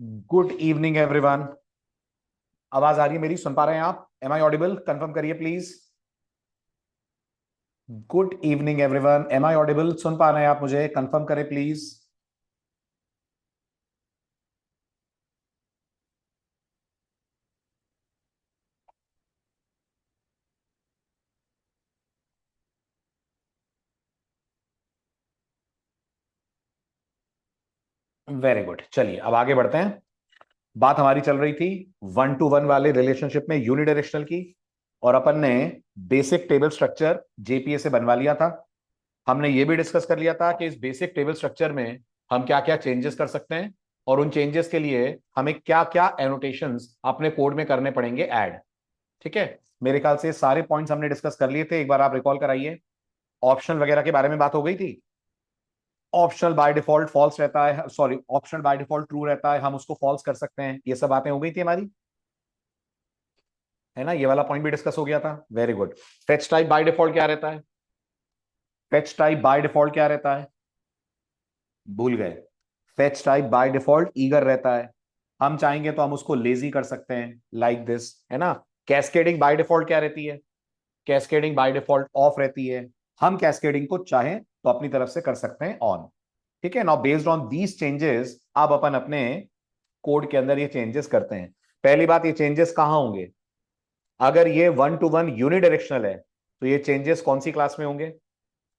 Good evening everyone. आवाज आ रही है मेरी? सुन पा रहे हैं आप? Am I audible? कंफर्म करिए please. Good evening everyone, am I audible? सुन पा रहे हैं आप मुझे? कंफर्म करें प्लीज। वेरी गुड, चलिए अब आगे बढ़ते हैं। बात हमारी चल रही थी वन टू वन वाले रिलेशनशिप में यूनिडायरेक्शनल की, और अपन ने बेसिक टेबल स्ट्रक्चर जेपीए से बनवा लिया था। हमने ये भी डिस्कस कर लिया था कि इस बेसिक टेबल स्ट्रक्चर में हम क्या क्या चेंजेस कर सकते हैं, और उन चेंजेस के लिए हमें क्या क्या एनोटेशंस अपने कोड में करने पड़ेंगे ऐड। ठीक है, मेरे ख्याल से सारे पॉइंट्स हमने डिस्कस कर लिए थे। एक बार आप रिकॉल कराइए। ऑप्शनल वगैरह के बारे में बात हो गई थी। ऑप्शनल बाय डिफॉल्ट फॉल्स रहता है, sorry, optional by default true रहता है, हम उसको फॉल्स कर सकते हैं। ये सब बातें हो गई थी हमारी, है ना? ये वाला पॉइंट भी डिस्कस हो गया था। Very good. Fetch type by default क्या रहता है? फेच टाइप बाय डिफॉल्ट क्या रहता है? भूल गए? Fetch type by default eager रहता है। हम चाहेंगे तो हम उसको लेजी कर सकते हैं, लाइक दिस, है ना? कैस्केडिंग बाय डिफॉल्ट क्या रहती है? कैस्केडिंग बाय डिफॉल्ट ऑफ रहती है। हम कैस्केडिंग को चाहें तो अपनी तरफ से कर सकते हैं ऑन। ठीक है, now based on these changes अब अपन अपने कोड के अंदर ये चेंजेस करते हैं। पहली बात, ये चेंजेस कहां होंगे? अगर ये वन टू वन यूनिडायरेक्शनल है तो ये चेंजेस कौन सी क्लास में होंगे?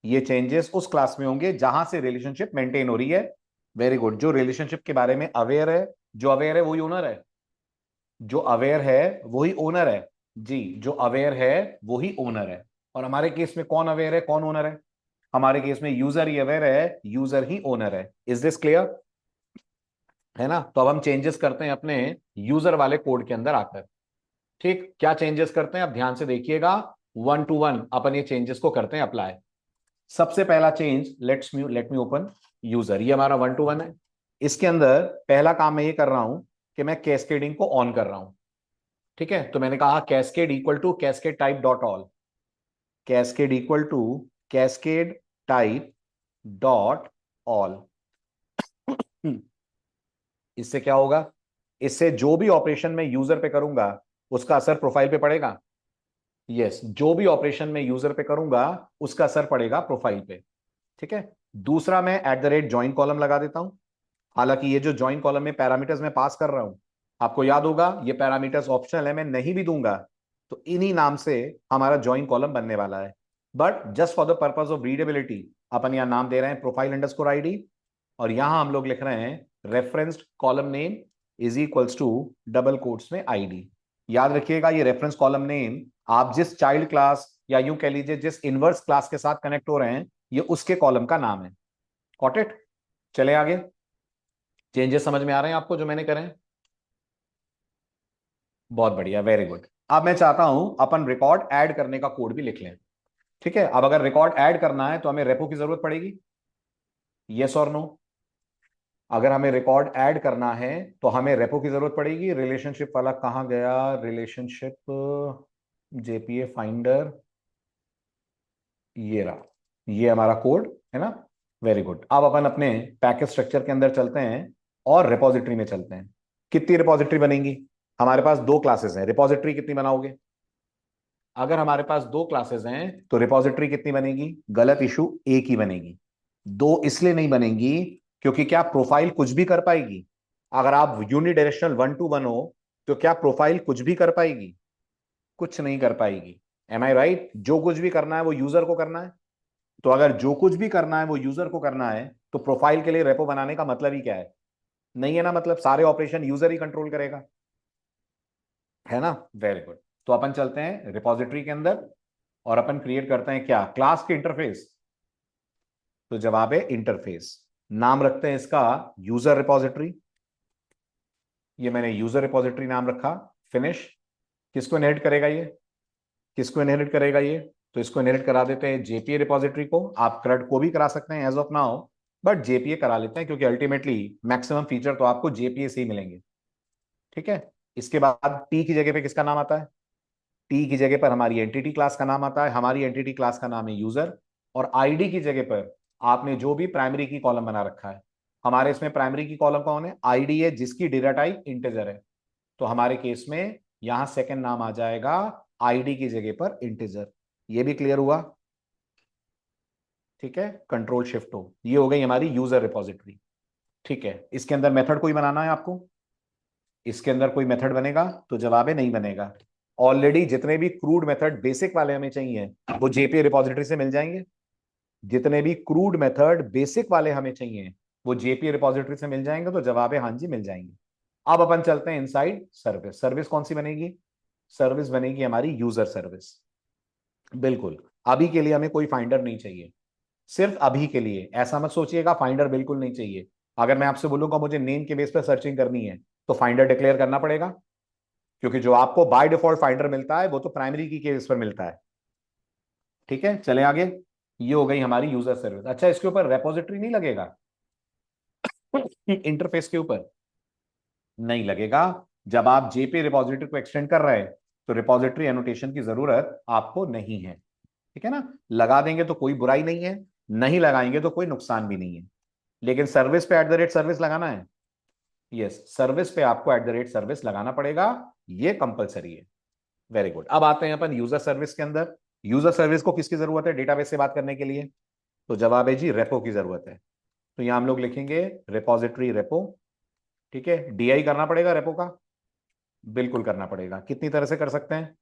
ये चेंजेस उस क्लास में होंगे जहां से रिलेशनशिप मेंटेन हो रही है। Very good. जो रिलेशनशिप के बारे में अवेयर है, जो अवेयर है वही ओनर है। जो अवेयर है वही ओनर है। जी, जो अवेयर है वही ओनर है। और हमारे केस में कौन अवेयर है, कौन ओनर है? हमारे केस में यूजर ही अवेयर है, यूजर ही ओनर है। Is this clear? है ना? तो अब हम चेंजेस करते हैं अपने यूजर वाले कोड के अंदर आकर। ठीक, क्या चेंजेस करते हैं अब ध्यान से देखिएगा। वन टू वन अपन ये चेंजेस को करते हैं अप्लाई। सबसे पहला change, let me open user. ये हमारा वन टू वन है। इसके अंदर पहला काम मैं ये कर रहा हूं कि मैं कैस्केडिंग को ऑन कर रहा हूं। ठीक है, तो मैंने कहा cascade equal to cascade type dot all. Cascade equal to cascade type dot all. इससे क्या होगा? इससे जो भी ऑपरेशन मैं यूजर पे करूंगा उसका असर प्रोफाइल पे पड़ेगा। यस, जो भी ऑपरेशन मैं यूजर पे करूंगा उसका असर पड़ेगा प्रोफाइल पे। ठीक है। दूसरा, मैं at the rate join column लगा देता हूं। हालांकि ये जो ज्वाइन कॉलम में पैरामीटर्स मैं पास कर रहा हूं, आपको याद होगा ये पैरामीटर्स ऑप्शनल है, मैं नहीं भी दूंगा तो इन्हीं नाम से हमारा ज्वाइन कॉलम बनने वाला है। But just for the purpose of readability अपन यहां नाम दे रहे हैं प्रोफाइल अंडरस्कोर आईडी, और यहां हम लोग लिख रहे हैं referenced column name is equals to double quotes में आईडी। याद रखिएगा, ये रेफरेंस कॉलम नेम आप जिस चाइल्ड क्लास या यूं कह लीजिए जिस इनवर्स क्लास के साथ कनेक्ट हो रहे हैं, ये उसके कॉलम का नाम है। Got it? चले आगे। चेंजेस समझ में आ रहे हैं आपको जो मैंने करे हैं? बहुत बढ़िया, वेरी गुड। अब मैं चाहता हूं अपन रिकॉर्ड ऐड करने का कोड भी लिख लें। ठीक है, अब अगर रिकॉर्ड ऐड करना है तो हमें रेपो की जरूरत पड़ेगी। यस और नो? अगर हमें रिकॉर्ड ऐड करना है तो हमें रेपो की जरूरत पड़ेगी। रिलेशनशिप वाला कहां गया? रिलेशनशिप जेपीए फाइंडर, ये रहा। ये हमारा कोड है ना? Very good. अब अपन अपने पैकेज स्ट्रक्चर के अंदर चलते हैं और रिपोजिटरी में चलते हैं। कितनी रिपोजिटरी बनेंगी? हमारे पास दो क्लासेस हैं, रिपोजिटरी कितनी बनाओगे? अगर हमारे पास दो क्लासेस हैं तो रिपोजिटरी कितनी बनेगी? गलत इशू, एक ही बनेगी। दो इसलिए नहीं बनेंगी क्योंकि क्या प्रोफाइल कुछ भी कर पाएगी? अगर आप यूनिडायरेक्शनल वन टू वन हो तो क्या प्रोफाइल कुछ भी कर पाएगी? कुछ नहीं कर पाएगी। एम आई राइट? जो कुछ भी करना है वो यूजर को करना है। तो अगर जो कुछ भी करना है वो यूजर को करना है तो प्रोफाइल के लिए रेपो बनाने का मतलब ही क्या है? नहीं है ना, मतलब सारे ऑपरेशन यूजर ही कंट्रोल करेगा, है ना? Very good. तो अपन चलते हैं रिपोजिटरी के अंदर और अपन क्रिएट करते हैं क्या? क्लास के इंटरफेस। तो जवाब है इंटरफेस। नाम रखते हैं इसका यूजर रिपोजिटरी। ये मैंने यूजर रिपोजिटरी नाम रखा। फिनिश। किसको इनहेरिट करेगा ये? किसको इनहेरिट करेगा ये? तो इसको इनहेरिट करा देते हैं जेपीए रिपोजिटरी को। आप क्रड को भी करा सकते हैं as of now, but JPA करा लेते हैं क्योंकि अल्टीमेटली मैक्सिमम फीचर तो आपको जेपीए से ही मिलेंगे। ठीक है। इसके बाद टी की जगह पे किसका नाम आता है? टी की जगह पर हमारी एंटिटी क्लास का नाम आता है। हमारी एंटिटी क्लास का नाम है यूजर। और आईडी की जगह पर आपने जो भी प्राइमरी की कॉलम बना रखा है, हमारे इसमें प्राइमरी की कॉलम कौन है, आईडी है जिसकी डेटा टाइप इंटीजर है, तो हमारे केस में यहां सेकंड नाम आ जाएगा आईडी की जगह पर इंटीजर। ये भी क्लियर हुआ? ठीक है, कंट्रोल शिफ्ट हो, ये हो गई हमारी यूजर रिपोजिटरी। ठीक है, इसके अंदर मेथड कोई बनाना है आपको? इसके अंदर कोई मेथड बनेगा? तो जवाब है नहीं बनेगा। ऑलरेडी जितने भी क्रूड मेथड बेसिक वाले हमें चाहिए वो जेपीए रिपोजिटरी से मिल जाएंगे। जितने भी क्रूड मेथड बेसिक वाले हमें चाहिए वो जेपीए रिपोजिटरी से मिल जाएंगे, तो जवाब है हाँ जी मिल जाएंगे। अब अपन चलते हैं इनसाइड सर्विस। सर्विस कौन सी बनेगी? सर्विस बनेगी हमारी यूजर सर्विस। बिल्कुल, अभी के लिए हमें कोई फाइंडर नहीं चाहिए, सिर्फ अभी के लिए। ऐसा मत सोचिएगा फाइंडर बिल्कुल नहीं चाहिए। अगर मैं आपसे बोलूंगा मुझे नेम के बेस पर सर्चिंग करनी है तो फाइंडर डिक्लेयर करना पड़ेगा, क्योंकि जो आपको बाय डिफॉल्ट फाइंडर मिलता है वो तो प्राइमरी की बेस पर मिलता है। ठीक है, चले आगे। ये हो गई हमारी यूजर सर्विस। अच्छा, इसके ऊपर रेपोजिटरी नहीं लगेगा? इंटरफेस के ऊपर नहीं लगेगा। जब आप जेपी रिपोजिटरी को एक्सटेंड कर रहे हैं तो रिपोजिटरी एनोटेशन की जरूरत आपको नहीं है। ठीक है ना, लगा देंगे तो कोई बुराई नहीं है, नहीं लगाएंगे तो कोई नुकसान भी नहीं है। लेकिन सर्विस पे एट द रेट सर्विस लगाना है। यस, सर्विस पे आपको एट द रेट सर्विस लगाना पड़ेगा, ये कंपलसरी है। Very good. अब आते हैं अपन यूजर सर्विस के अंदर। यूजर सर्विस को किसकी जरूरत है डेटाबेस से बात करने के लिए? तो जवाब है जी रेपो की जरूरत है। तो यहां हम लोग लिखेंगे रिपोजिटरी रेपो। ठीक है, डीआई करना पड़ेगा रेपो का? बिल्कुल करना पड़ेगा। कितनी तरह से कर सकते हैं?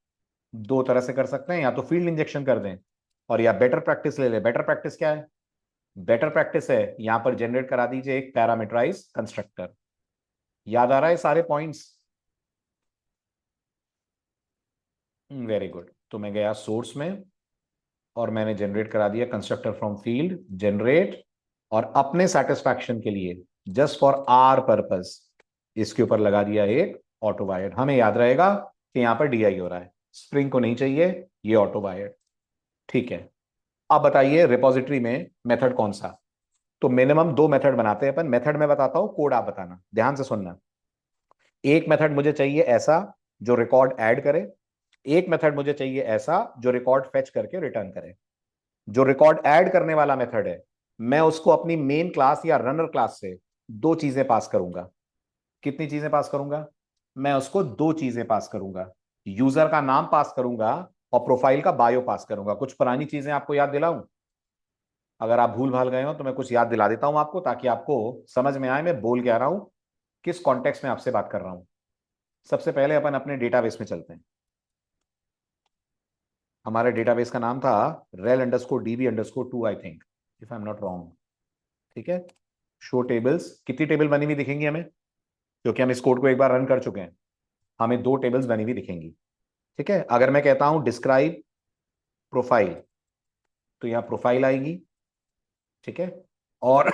दो तरह से कर सकते हैं, या तो फील्ड इंजेक्शन कर दें और या बेटर प्रैक्टिस ले ले। बेटर प्रैक्टिस क्या है? बेटर प्रैक्टिस है यहां पर जनरेट करा दीजिए एक पैरामीटराइज कंस्ट्रक्टर। याद आ रहा है सारे पॉइंट्स? Very good. तो मैं गया सोर्स में और मैंने जनरेट करा दिया कंस्ट्रक्टर फ्रॉम फील्ड जनरेट, और अपने सेटिस्फैक्शन के लिए जस्ट फॉर आर पर्पस इसके ऊपर लगा दिया एक ऑटो वायर्ड। हमें याद रहेगा कि यहां पर डीआई हो रहा है, स्प्रिंग को नहीं चाहिए, ये ऑटो वायर्ड। ठीक है, अब बताइए रिपोजिटरी में मेथड कौन सा? तो मिनिमम दो मेथड बनाते हैं अपन। मेथड में बताता हूं, कोड आप बताना, ध्यान से सुनना। एक मेथड मुझे चाहिए ऐसा जो रिकॉर्ड ऐड करे, एक मेथड मुझे चाहिए ऐसा जो रिकॉर्ड फेच करके रिटर्न करे। जो रिकॉर्ड ऐड करने वाला मेथड है मैं उसको अपनी मेन क्लास या रनर क्लास से दो चीजें पास करूंगा। कितनी चीजें पास करूंगा? मैं उसको दो चीजें पास करूंगा। यूजर का नाम पास करूंगा और प्रोफाइल का बायो पास करूंगा। कुछ पुरानी चीजें आपको याद दिलाऊं? अगर आप भूल भाल गए हो तो मैं कुछ याद दिला देता हूं आपको, ताकि आपको समझ में आए मैं बोल क्या रहा हूं, किस कॉन्टेक्स्ट में आपसे बात कर रहा हूं। सबसे पहले अपन अपने डेटाबेस में चलते हैं। हमारे डेटाबेस का नाम था rel_db_2 I think, if I am not wrong. ठीक है, शो टेबल्स। कितनी टेबल बनी हुई दिखेंगी हमें? क्योंकि हम इस कोड को एक बार रन कर चुके हैं, हमें दो टेबल्स बनी हुई दिखेंगी। ठीक है, अगर मैं कहता हूं डिस्क्राइब प्रोफाइल तो यहां प्रोफाइल आएगी। ठीक है, और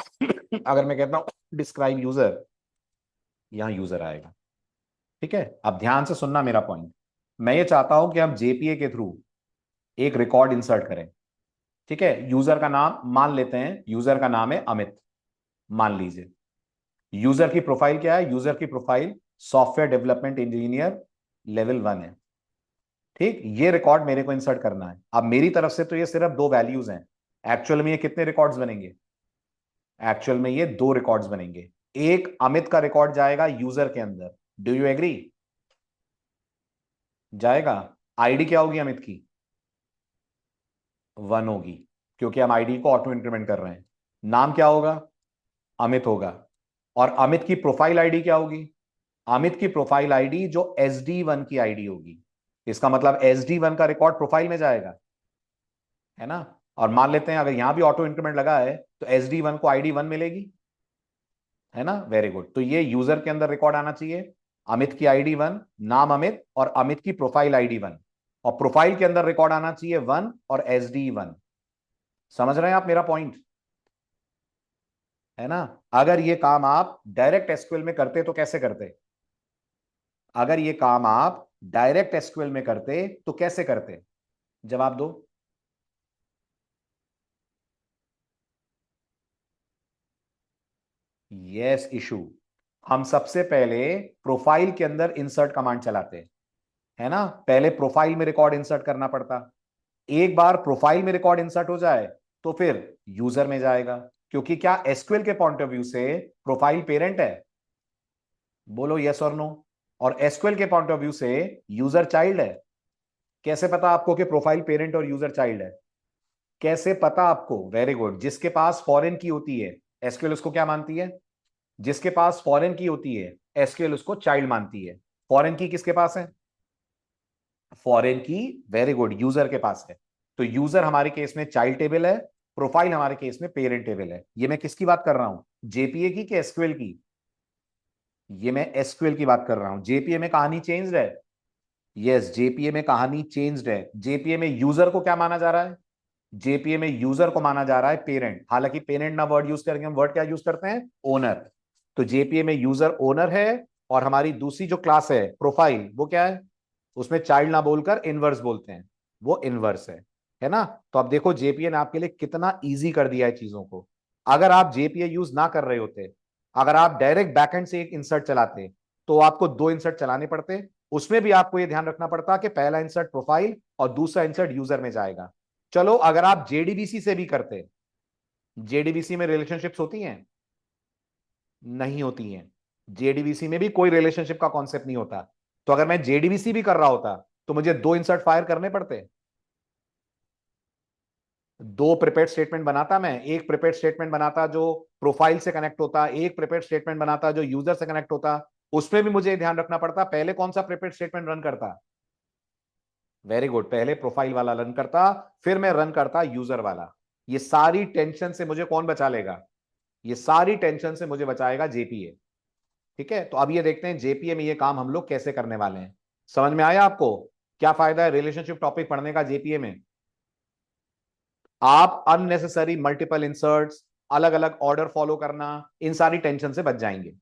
अगर मैं कहता हूं डिस्क्राइब यूजर, यहां यूजर आएगा। ठीक है, अब ध्यान से सुनना मेरा पॉइंट। मैं ये चाहता हूं कि हम जेपीए के थ्रू एक रिकॉर्ड इंसर्ट करें। ठीक है, यूजर का नाम मान लेते हैं, यूजर का नाम है अमित, मान लीजिए। यूजर की प्रोफाइल क्या है? यूजर की profile software development engineer level 1 है। ठीक, ये रिकॉर्ड मेरे को इंसर्ट करना है। अब मेरी तरफ से तो ये सिर्फ दो वैल्यूज हैं, एक्चुअल में ये कितने रिकॉर्ड्स बनेंगे? एक्चुअल में ये दो रिकॉर्ड्स बनेंगे। एक अमित का रिकॉर्ड जाएगा यूजर के अंदर, डू यू एग्री? जाएगा। आईडी क्या होगी अमित की? 1 होगी, क्योंकि हम आईडी को ऑटो इंक्रीमेंट कर रहे हैं। नाम क्या होगा? अमित होगा। और अमित की प्रोफाइल आईडी क्या होगी? अमित की प्रोफाइल आईडी जो SD1 की आईडी होगी। इसका मतलब SD1 का रिकॉर्ड प्रोफाइल में जाएगा, है ना? और मान लेते हैं अगर यहां भी ऑटो इंक्रीमेंट लगा है तो SD1 को ID1 मिलेगी, है ना? Very good. तो ये यूजर के अंदर रिकॉर्ड आना चाहिए, अमित की ID1, नाम अमित और अमित की प्रोफाइल ID1, और प्रोफाइल के अंदर रिकॉर्ड आना चाहिए 1 और SD1। समझ रहे हैं आप मेरा पॉइंट? है ना? अगर ये काम आप डायरेक्ट एसक्यूएल में करते तो कैसे करते? अगर ये काम आप डायरेक्ट एसक्यूएल में करते तो कैसे करते? जवाब दो। यस इशू, हम सबसे पहले प्रोफाइल के अंदर इंसर्ट कमांड चलाते हैं, है ना? पहले प्रोफाइल में रिकॉर्ड इंसर्ट करना पड़ता। एक बार प्रोफाइल में रिकॉर्ड इंसर्ट हो जाए तो फिर यूजर में जाएगा। क्योंकि क्या एसक्यूएल के पॉइंट ऑफ व्यू से प्रोफाइल पेरेंट है? बोलो यस और नो। और एसक्यूएल के पॉइंट ऑफ व्यू से यूजर चाइल्ड है। कैसे पता आपको कि प्रोफाइल पेरेंट और यूजर चाइल्ड है? कैसे पता आपको? Very good. जिसके पास फॉरेन की होती है एसक्यूएल उसको क्या मानती है? जिसके पास फॉरेन की होती है एसक्यूएल उसको चाइल्ड मानती है। फॉरेन की किसके पास है? फॉरेन की, वेरी गुड, यूजर के पास है। तो यूजर हमारे केस में चाइल्ड टेबल है, प्रोफाइल हमारे केस में पेरेंट टेबल है। ये मैं किसकी बात कर रहा हूं? जेपीए की कि एसक्यूएल की? ये मैं एसक्यूएल की बात कर रहा हूं। जेपीए में कहानी चेंज्ड है। यस, जेपीए में कहानी चेंज्ड है। जेपीए में यूजर को क्या माना जा रहा है? जेपीए में यूजर को माना जा रहा है पेरेंट। हालांकि पेरेंट ना वर्ड यूज करके हम वर्ड क्या यूज करते हैं? ओनर। तो जेपीए में यूजर ओनर है। और हमारी दूसरी जो क्लास है प्रोफाइल, वो क्या है? उसमें चाइल्ड ना बोलकर इनवर्स बोलते हैं, वो इनवर्स है ना? तो अब देखो जेपीए ने आपके लिए कितना इजी कर दिया है चीजों को। अगर आप जेपीए यूज ना कर रहे होते, अगर आप डायरेक्ट बैकएंड से एक इंसर्ट चलाते, तो आपको दो इंसर्ट चलाने पड़ते। उसमें भी आपको यह ध्यान रखना पड़ता कि पहला इंसर्ट प्रोफाइल और दूसरा इंसर्ट यूजर में जाएगा। चलो अगर आप जेडीबीसी से भी करते, जेडीबीसी में रिलेशनशिप्स होती हैं? नहीं होती हैं। जेडीबीसी में भी कोई रिलेशनशिप का कॉन्सेप्ट नहीं होता। तो अगर मैं जेडीबीसी भी कर रहा होता तो मुझे दो इंसर्ट फायर करने पड़ते। दो प्रिपेयर्ड स्टेटमेंट बनाता मैं, एक प्रिपेयर्ड स्टेटमेंट बनाता जो प्रोफाइल से कनेक्ट होता, एक प्रिपेयर्ड स्टेटमेंट बनाता जो यूजर से कनेक्ट होता। उसमें भी मुझे ध्यान रखना पड़ता पहले कौन सा प्रिपेयर्ड स्टेटमेंट रन करता। वेरी गुड, पहले प्रोफाइल वाला रन करता, फिर मैं रन करता यूजर वाला। ये सारी टेंशन से मुझे कौन बचा लेगा? ये सारी टेंशन से मुझे बचाएगा जेपीए। ठीक है, तो अब ये देखते हैं जेपीए में ये काम हम लोग कैसे करने वाले हैं। समझ में आया आपको? क्या फायदा है रिलेशनशिप टॉपिक पढ़ने का जेपीए में? आप अननेसेसरी मल्टीपल इंसर्ट्स, अलग अलग ऑर्डर फॉलो करना, इन सारी टेंशन से बच जाएंगे।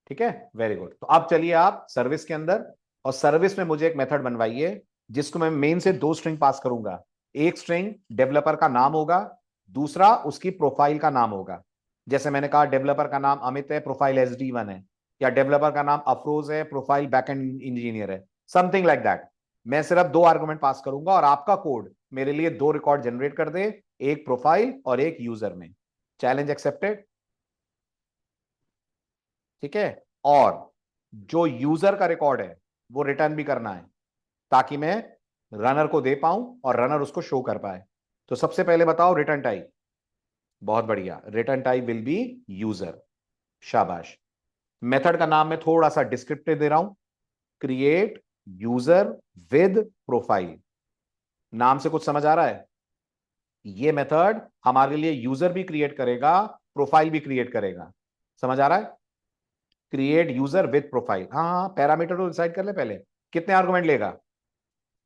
ठीक है, वेरी गुड। तो अब चलिए आप सर्विस के अंदर, और सर्विस में मुझे एक मेथड बनवाइए जिसको मैं मेन से दो स्ट्रिंग पास करूंगा। एक स्ट्रिंग डेवलपर का नाम होगा, दूसरा उसकी प्रोफाइल का नाम होगा। जैसे मैंने कहा डेवलपर का नाम अमित है, प्रोफाइल SD1 है, या डेवलपर का नाम अफरोज है, प्रोफाइल बैकएंड इंजीनियर है, समथिंग लाइक दैट। मैं सिर्फ दो आर्गुमेंट पास करूंगा और आपका कोड मेरे लिए दो रिकॉर्ड जनरेट कर दे, एक प्रोफाइल और एक यूजर में। Challenge accepted. ठीक है। और जो यूजर का रिकॉर्ड है वो रिटर्न भी करना है, ताकि मैं रनर को दे पाऊं और रनर उसको शो कर पाए। तो सबसे पहले बताओ रिटर्न टाइप। बहुत बढ़िया, return type will be user. शाबाश। मेथड का नाम मैं थोड़ा सा डिस्क्रिप्टिव दे रहा हूं, क्रिएट यूजर विद प्रोफाइल। नाम से कुछ समझ आ रहा है? ये मेथड हमारे लिए यूजर भी क्रिएट करेगा, प्रोफाइल भी क्रिएट करेगा। समझ आ रहा है? Create user with profile. हाँ हाँ, पैरामीटर तो डिसाइड कर ले पहले, कितने आर्गुमेंट लेगा?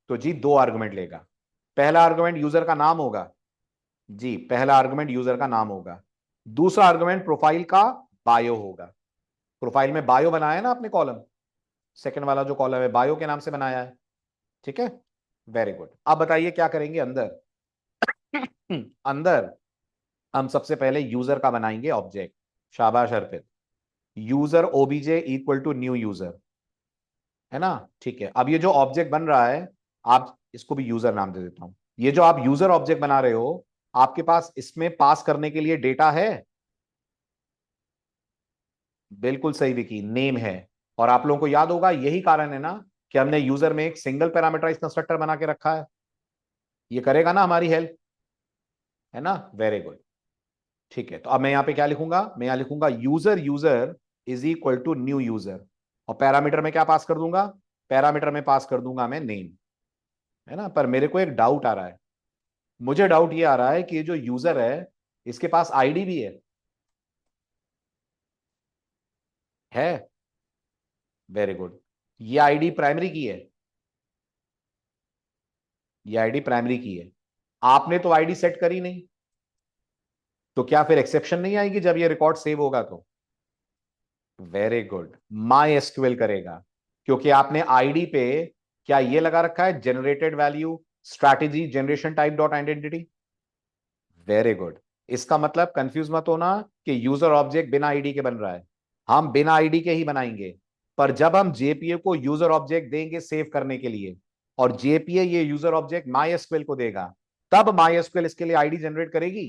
तो जी दो आर्गुमेंट लेगा। पहला आर्गुमेंट यूजर का नाम होगा। जी पहला आर्गुमेंट यूजर का नाम होगा। दूसरा आर्गुमेंट प्रोफाइल का बायो होगा। प्रोफाइल में बायो बनाया है ना आपने कॉलम, सेकंड वाला जो कॉलम है बायो के नाम से बनाया है। ठीक है, वेरी गुड। अब बताइए क्या करेंगे अंदर। अंदर हम सबसे पहले यूजर का बनाएंगे ऑब्जेक्ट। शाबाश Arpit. User OBJ equal to new user, है ना? ठीक है, अब ये जो ऑब्जेक्ट बन रहा है, आप इसको भी यूजर नाम दे देता हूं। ये जो आप यूजर ऑब्जेक्ट बना रहे हो, आपके पास इसमें पास करने के लिए डेटा है? बिल्कुल सही विकी, नेम है। और आप लोगों को याद होगा यही कारण है ना कि हमने यूजर में एक सिंगल पैरामीटराइज कंस्ट्रक्टर बना के रखा है। ये करेगा ना हमारी हेल्प, है ना? Very good. ठीक है, तो अब मैं यहां पे क्या लिखूंगा? मैं यहां लिखूंगा user user is equal to new user. और पैरामीटर में क्या पास कर दूंगा? पैरामीटर में पास कर दूंगा मैं नेम, है ना? पर मेरे को एक डाउट आ रहा है। मुझे डाउट ये आ रहा है कि ये जो यूजर है इसके पास आईडी भी है? Very good. ये आईडी प्राइमरी की है? ये आईडी प्राइमरी की है। आपने तो आईडी सेट करी नहीं, तो क्या फिर एक्सेप्शन नहीं आएगी जब ये रिकॉर्ड सेव होगा तो? वेरी गुड, माई एसक्यूएल करेगा, क्योंकि आपने आईडी पे क्या ये लगा रखा है, generated value strategy generation type dot identity. Very good. इसका मतलब कंफ्यूज मत होना कि यूजर ऑब्जेक्ट बिना आईडी के बन रहा है। हम बिना आईडी के ही बनाएंगे। पर जब हम जेपीए को यूजर ऑब्जेक्ट देंगे सेव करने के लिए, और जेपीए ये यूजर ऑब्जेक्ट माई एसक्यूएल को देगा, तब माई एसक्यूएल इसके लिए आईडी जनरेट करेगी।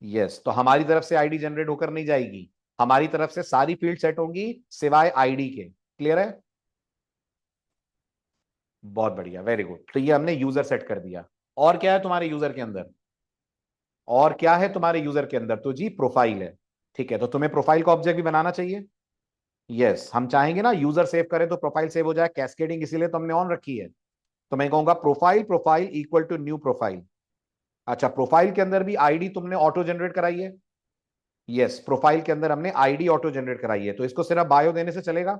यस, तो हमारी तरफ से आईडी जनरेट होकर नहीं जाएगी, हमारी तरफ से सारी फील्ड सेट होंगी सिवाय आईडी के। क्लियर है? बहुत बढ़िया, वेरी गुड। तो ये हमने यूजर सेट कर दिया। और क्या है तुम्हारे यूजर के अंदर? और क्या है तुम्हारे यूजर के अंदर? तो जी प्रोफाइल है। ठीक है, तो तुम्हें प्रोफाइल का ऑब्जेक्ट भी बनाना चाहिए। यस, हम चाहेंगे ना यूजर सेव करे तो प्रोफाइल सेव हो जाए, कैस्केडिंग इसीलिए तो हमने ऑन रखी है। तो मैं कहूंगा profile profile equal to new profile. अच्छा, प्रोफाइल के अंदर भी आईडी तुमने ऑटो जनरेट कराई है? यस, प्रोफाइल के अंदर हमने आईडी ऑटो जनरेट कराई है, तो इसको सिर्फ बायो देने से चलेगा?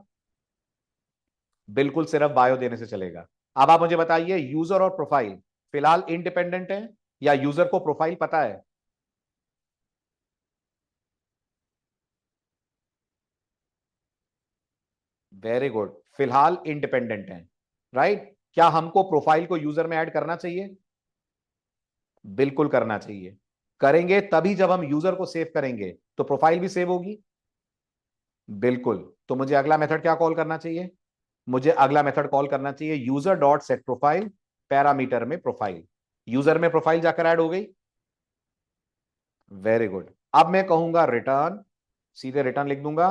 बिल्कुल, सिर्फ बायो देने से चलेगा। अब आप मुझे बताइए, यूजर और प्रोफाइल फिलहाल इंडिपेंडेंट है या यूजर को प्रोफाइल पता है? वेरी गुड, फिलहाल इंडिपेंडेंट है। राइट? क्या हमको प्रोफाइल को यूजर में ऐड करना चाहिए? बिल्कुल करना चाहिए। करेंगे तभी, जब हम यूजर को सेव करेंगे तो प्रोफाइल भी सेव होगी। बिल्कुल। तो मुझे अगला मेथड क्या कॉल करना चाहिए? मुझे अगला मेथड कॉल करना चाहिए user dot set profile, parameter में प्रोफाइल। यूजर में प्रोफाइल जाकर ऐड हो गई। Very good. अब मैं कहूंगा रिटर्न, सीधे रिटर्न लिख दूंगा।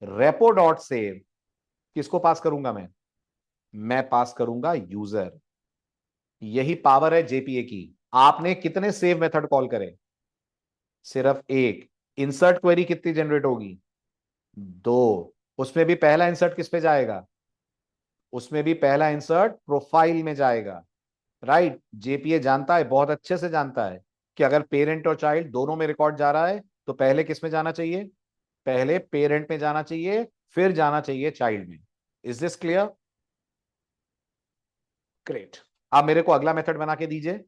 रेपो डॉट सेव किसको पास करूंगा मैं पास करूंगा यूजर। यही पावर है जेपीए की। आपने कितने सेव मेथड कॉल करे? सिर्फ एक। इंसर्ट क्वेरी कितनी जनरेट होगी? दो। उसमें भी पहला इंसर्ट किस पे जाएगा? उसमें भी पहला इंसर्ट प्रोफाइल में जाएगा। राइट? जेपीए जानता है, बहुत अच्छे से जानता है कि अगर पेरेंट और चाइल्ड दोनों में रिकॉर्ड जा रहा है तो पहले किस में जाना चाहिए? पहले पेरेंट में जाना चाहिए, फिर जाना चाहिए चाइल्ड में। Is this clear? ग्रेट। अब मेरे को अगला मेथड बना के दीजिए।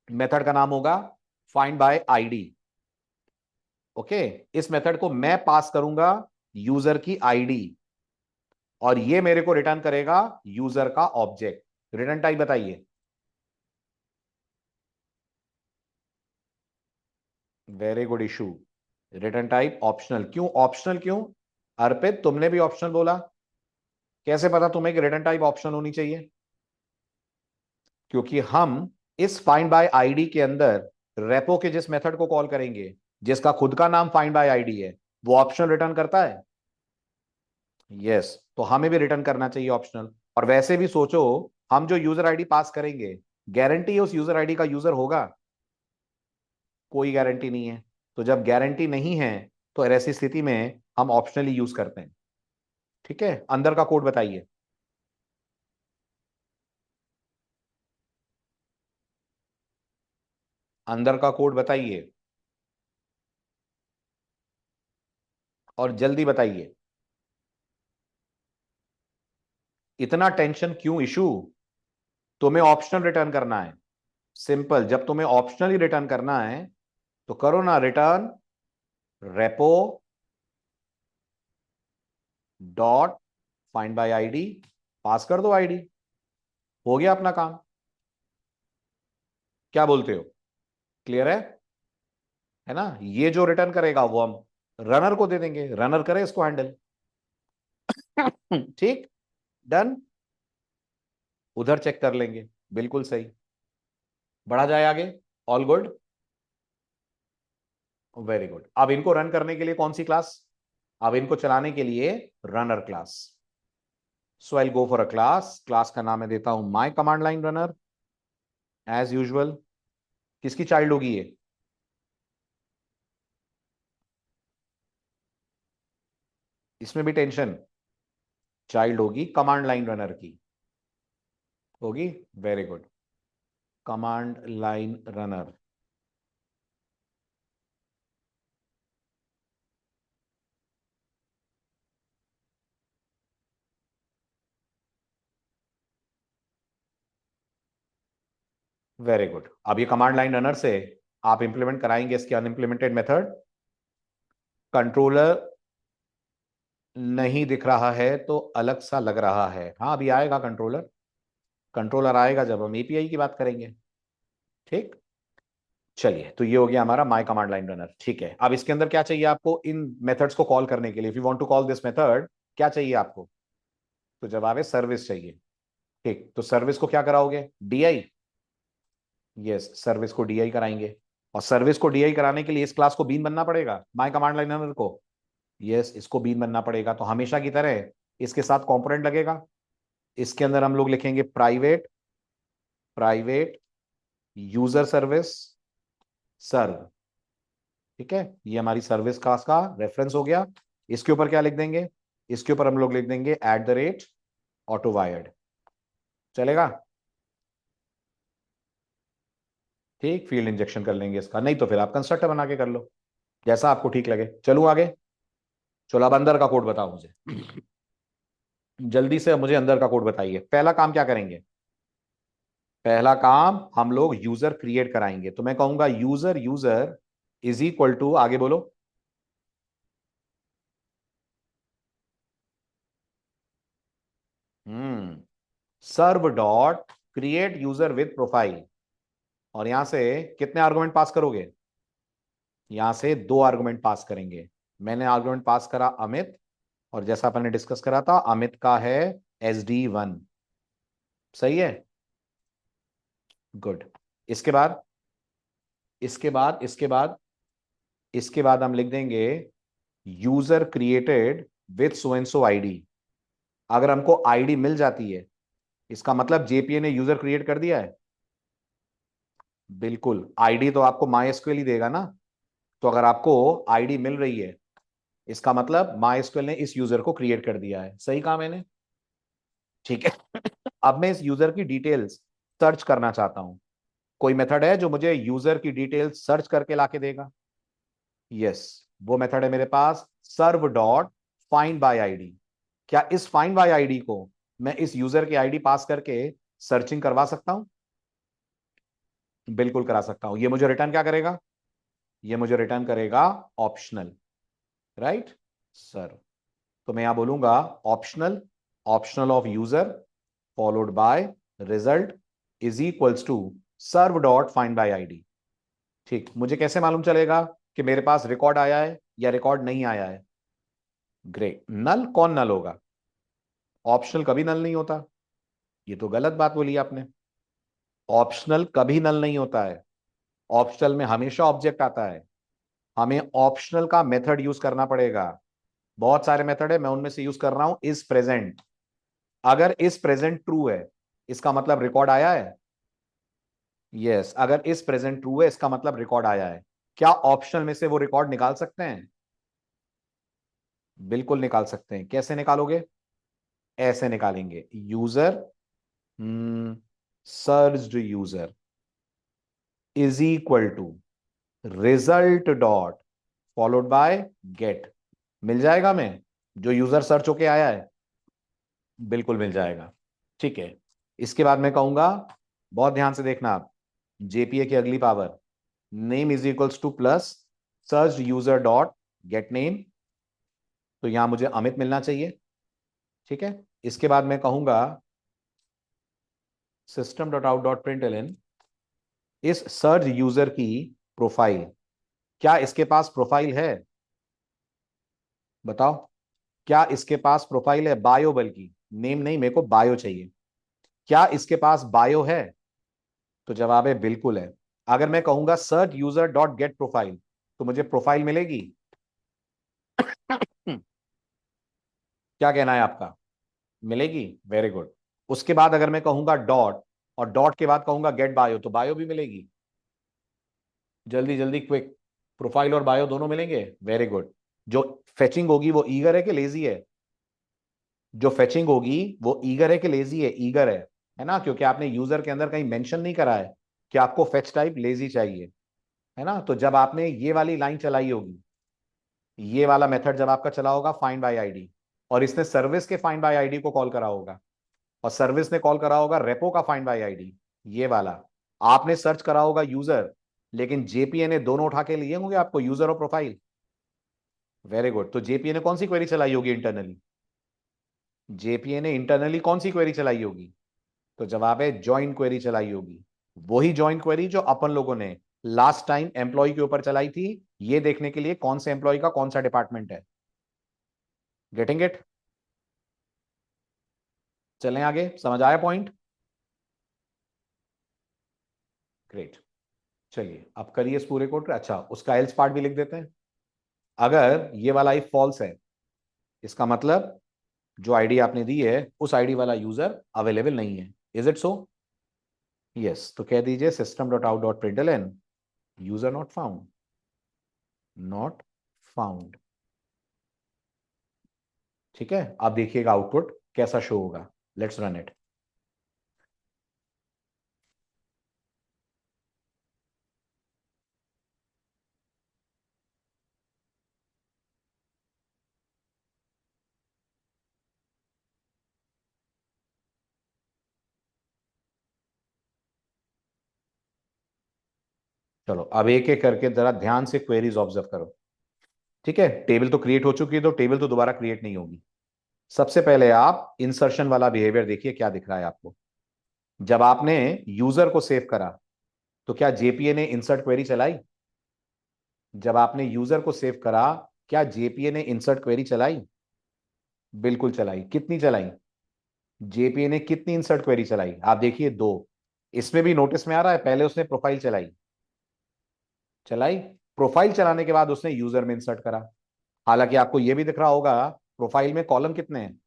मेथड का नाम होगा फाइंड बाय आईडी। ओके, इस मेथड को मैं पास करूंगा यूजर की आईडी, और ये मेरे को रिटर्न करेगा यूजर का ऑब्जेक्ट। रिटर्न टाइप बताइए। Very good issue. Return type optional. क्यों ऑप्शनल? क्यों अर्पित, तुमने भी ऑप्शनल बोला? कैसे पता तुम्हें कि रिटर्न टाइप ऑप्शनल होनी चाहिए? क्योंकि हम इस फाइंड बाय आईडी के अंदर रेपो के जिस मेथड को कॉल करेंगे, जिसका खुद का नाम फाइंड बाय आईडी है, वो ऑप्शनल रिटर्न करता है। यस, तो हमें भी रिटर्न करना चाहिए ऑप्शनल। और वैसे भी सोचो, हम जो यूजर आईडी पास करेंगे, गारंटी है उस यूजर आईडी का यूजर होगा? कोई गारंटी नहीं है। तो जब गारंटी नहीं है, तो ऐसी स्थिति में हम ऑप्शनली यूज करते हैं। ठीक है, अंदर का कोड बताइए। अंदर का कोड बताइए, और जल्दी बताइए। इतना टेंशन क्यों इशू? तुम्हें ऑप्शनल रिटर्न करना है। सिंपल, जब तुम्हें ऑप्शनल ही रिटर्न करना है तो करो ना return repo dot find by ID. पास कर दो आईडी, हो गया अपना काम। क्या बोलते हो? क्लियर है ना? ये जो रिटर्न करेगा वो हम रनर को दे देंगे, रनर करे इसको हैंडल। ठीक, डन। उधर चेक कर लेंगे। बिल्कुल सही। बढ़ा जाए आगे। All good. Very good. अब इनको रन करने के लिए कौन सी क्लास? अब इनको चलाने के लिए runner class. So I go for a class. Class का नाम मैं देता हूं my command line runner. As usual. किसकी चाइल्ड होगी ये? इसमें भी टेंशन। चाइल्ड होगी कमांड लाइन रनर की। होगी। Very good. Command line runner. Very good. अब ये कमांड लाइन रनर से आप इंप्लीमेंट कराएंगे इसके अनइंप्लीमेंटेड मेथड। कंट्रोलर नहीं दिख रहा है तो अलग सा लग रहा है। हाँ, अभी आएगा कंट्रोलर। कंट्रोलर आएगा जब हम एपीआई की बात करेंगे। ठीक। चलिए, तो ये हो गया हमारा माई कमांड लाइन रनर। ठीक है, अब इसके अंदर क्या चाहिए आपको इन मेथड्स को कॉल करने के लिए? If you want to call this method, क्या चाहिए आपको? तो जवाब है सर्विस चाहिए। ठीक, तो सर्विस को क्या कराओगे? डीआई। यस, सर्विस को डीआई कराएंगे। और सर्विस को डीआई कराने के लिए इस क्लास को बीन बनना पड़ेगा, माय कमांड लाइनर को। यस, इसको बीन बनना पड़ेगा। तो हमेशा की तरह इसके साथ कंपोनेंट लगेगा। इसके अंदर हम लोग लिखेंगे प्राइवेट प्राइवेट यूजर सर्विस सर्व। ठीक है, ये हमारी सर्विस क्लास का रेफरेंस हो गया। इसके ऊपर क्या लिख देंगे? इसके ऊपर हम लोग लिख देंगे @ ऑटो वायर्ड। चलेगा? ठीक, फील्ड इंजेक्शन कर लेंगे इसका, नहीं तो फिर आप कंस्ट्रक्टर बना के कर लो, जैसा आपको ठीक लगे। चलूं आगे? चलो अब अंदर का कोड बताओ मुझे, जल्दी से मुझे अंदर का कोड बताइए। पहला काम क्या करेंगे? पहला काम हम लोग यूजर क्रिएट कराएंगे। तो मैं कहूंगा user user is equal to, आगे बोलो। Serve dot create user with profile. और यहां से कितने आर्गुमेंट पास करोगे? यहां से 2 आर्गुमेंट पास करेंगे। मैंने आर्गुमेंट पास करा अमित, और जैसा अपन ने डिस्कस करा था, अमित का है SD1। सही है, गुड। इसके बाद इसके बाद इसके बाद इसके बाद हम लिख देंगे user created with so and so ID. अगर हमको आईडी मिल जाती है, इसका मतलब जेपीए ने यूजर क्रिएट कर दिया है। बिल्कुल, आईडी तो आपको MySQL ही देगा ना। तो अगर आपको आईडी मिल रही है, इसका मतलब MySQL ने इस यूजर को क्रिएट कर दिया है। सही कहा मैंने? ठीक है। अब मैं इस यूजर की डिटेल्स सर्च करना चाहता हूं। कोई मेथड है जो मुझे यूजर की डिटेल्स सर्च करके लाके देगा? यस, वो मेथड है मेरे पास, सर्व डॉट फाइंड बाय आईडी। क्या इस फाइंड बाय आईडी को मैं इस यूजर की आईडी पास करके सर्चिंग करवा सकता हूं? बिल्कुल करा सकता हूं। ये मुझे रिटर्न क्या करेगा? ये मुझे रिटर्न करेगा ऑप्शनल, राइट सर? तो मैं यहां बोलूंगा optional, optional of user followed by result is equals to serve dot find by ID. ठीक, मुझे कैसे मालूम चलेगा कि मेरे पास रिकॉर्ड आया है या रिकॉर्ड नहीं आया है? ग्रेट। नल कौन नल होगा? ऑप्शनल कभी नल नहीं होता। ये तो गलत बात बोली आपने। ऑप्शनल कभी नल नहीं होता है। ऑप्शनल में हमेशा ऑब्जेक्ट आता है। हमें ऑप्शनल का मेथड यूज करना पड़ेगा। बहुत सारे मेथड है, मैं उनमें से यूज कर रहा हूं इज प्रेजेंट। अगर इज प्रेजेंट ट्रू है, इसका मतलब रिकॉर्ड आया है। यस, अगर इज प्रेजेंट ट्रू है, इसका मतलब रिकॉर्ड आया है। क्या ऑप्शनल में से वो रिकॉर्ड निकाल सकते हैं? बिल्कुल निकाल सकते हैं। कैसे निकालोगे? ऐसे निकालेंगे, user searched user is equal to result dot followed by get. मिल जाएगा मैं जो यूजर सर्च होके आया है? बिल्कुल मिल जाएगा। ठीक है, इसके बाद मैं कहूंगा, बहुत ध्यान से देखना आप, जेपीए की अगली power, name is equals two plus search user dot gate name. तो यहां मुझे अमित मिलना चाहिए। ठीक है, इसके बाद मैं कहूंगा system dot out dot println इस सर्च यूजर की प्रोफाइल। क्या इसके पास प्रोफाइल है? बताओ, क्या इसके पास प्रोफाइल है? बायो, बल्कि नेम नहीं, मेरे को बायो चाहिए। क्या इसके पास बायो है? तो जवाब है बिल्कुल है। अगर मैं कहूंगा search user dot get profile, तो मुझे प्रोफाइल मिलेगी? क्या कहना है आपका? मिलेगी, वेरी गुड। उसके बाद अगर मैं कहूंगा डॉट, और डॉट के बाद कहूंगा गेट बायो, तो बायो भी मिलेगी। जल्दी जल्दी क्विक, प्रोफाइल और बायो दोनों मिलेंगे, वेरी गुड। जो फेचिंग होगी वो ईगर है कि लेजी है? जो फेचिंग होगी वो ईगर है कि लेजी है? ईगर है ना, क्योंकि आपने यूजर के अंदर कहीं मेंशन नहीं करा है कि आपको फेच टाइप लेजी चाहिए, है ना? तो जब आपने ये वाली लाइन चलाई होगी, ये वाला मेथड जब आपका चला होगा फाइंड बाय आईडी, और इसने सर्विस के फाइंड बाय आईडी को कॉल करा होगा, और सर्विस ने कॉल करा होगा रेपो का फाइंड बाय आईडी, ये वाला। आपने सर्च करा होगा यूजर, लेकिन जेपीए ने दोनों उठा के लिए होंगे आपको, यूजर और प्रोफाइल। Very good. तो जेपीए ने कौन सी क्वेरी चलाई होगी इंटरनली? जेपीए ने इंटरनली कौन सी क्वेरी चलाई होगी? तो जवाब है ज्वाइन क्वेरी चलाई होगी। वही ज्वाइन क्वेरी जो अपन लोगों ने लास्ट टाइम एम्प्लॉय के ऊपर चलाई थी, ये देखने के लिए कौन से एम्प्लॉय का कौन सा डिपार्टमेंट है। Getting it? चलें आगे, समझ आया पॉइंट? ग्रेट। चलिए अब करिए इस पूरे कोड। अच्छा, उसका एल्स पार्ट भी लिख देते हैं। अगर ये वाला इफ फॉल्स है, इसका मतलब जो आईडी आपने दी है उस आईडी वाला यूजर अवेलेबल नहीं है। Is it so? यस, तो कह दीजिए system dot out dot println user not found, not found. ठीक है, अब देखिएगा आउटपुट कैसा शो होगा। Let's run it. चलो अब एक एक करके जरा ध्यान से क्वेरीज ऑब्जर्व करो। ठीक है, टेबल तो क्रिएट हो चुकी है, तो टेबल तो दोबारा क्रिएट नहीं होगी। सबसे पहले आप इंसर्शन वाला बिहेवियर देखिए क्या दिख रहा है आपको। जब आपने यूजर को सेव करा तो क्या जेपीए ने इंसर्ट क्वेरी चलाई? जब आपने यूजर को सेव करा, क्या जेपीए ने इंसर्ट क्वेरी चलाई? बिल्कुल चलाई। कितनी चलाई? जेपीए ने कितनी इंसर्ट क्वेरी चलाई? आप देखिए, दो। इसमें भी नोटिस में आ रहा है, पहले उसने प्रोफाइल चलाई, चलाई। प्रोफाइल चलाने के बाद उसने यूजर में इंसर्ट करा। हालांकि आपको यह भी दिख रहा होगा प्रोफाइल में कॉलम कितने हैं?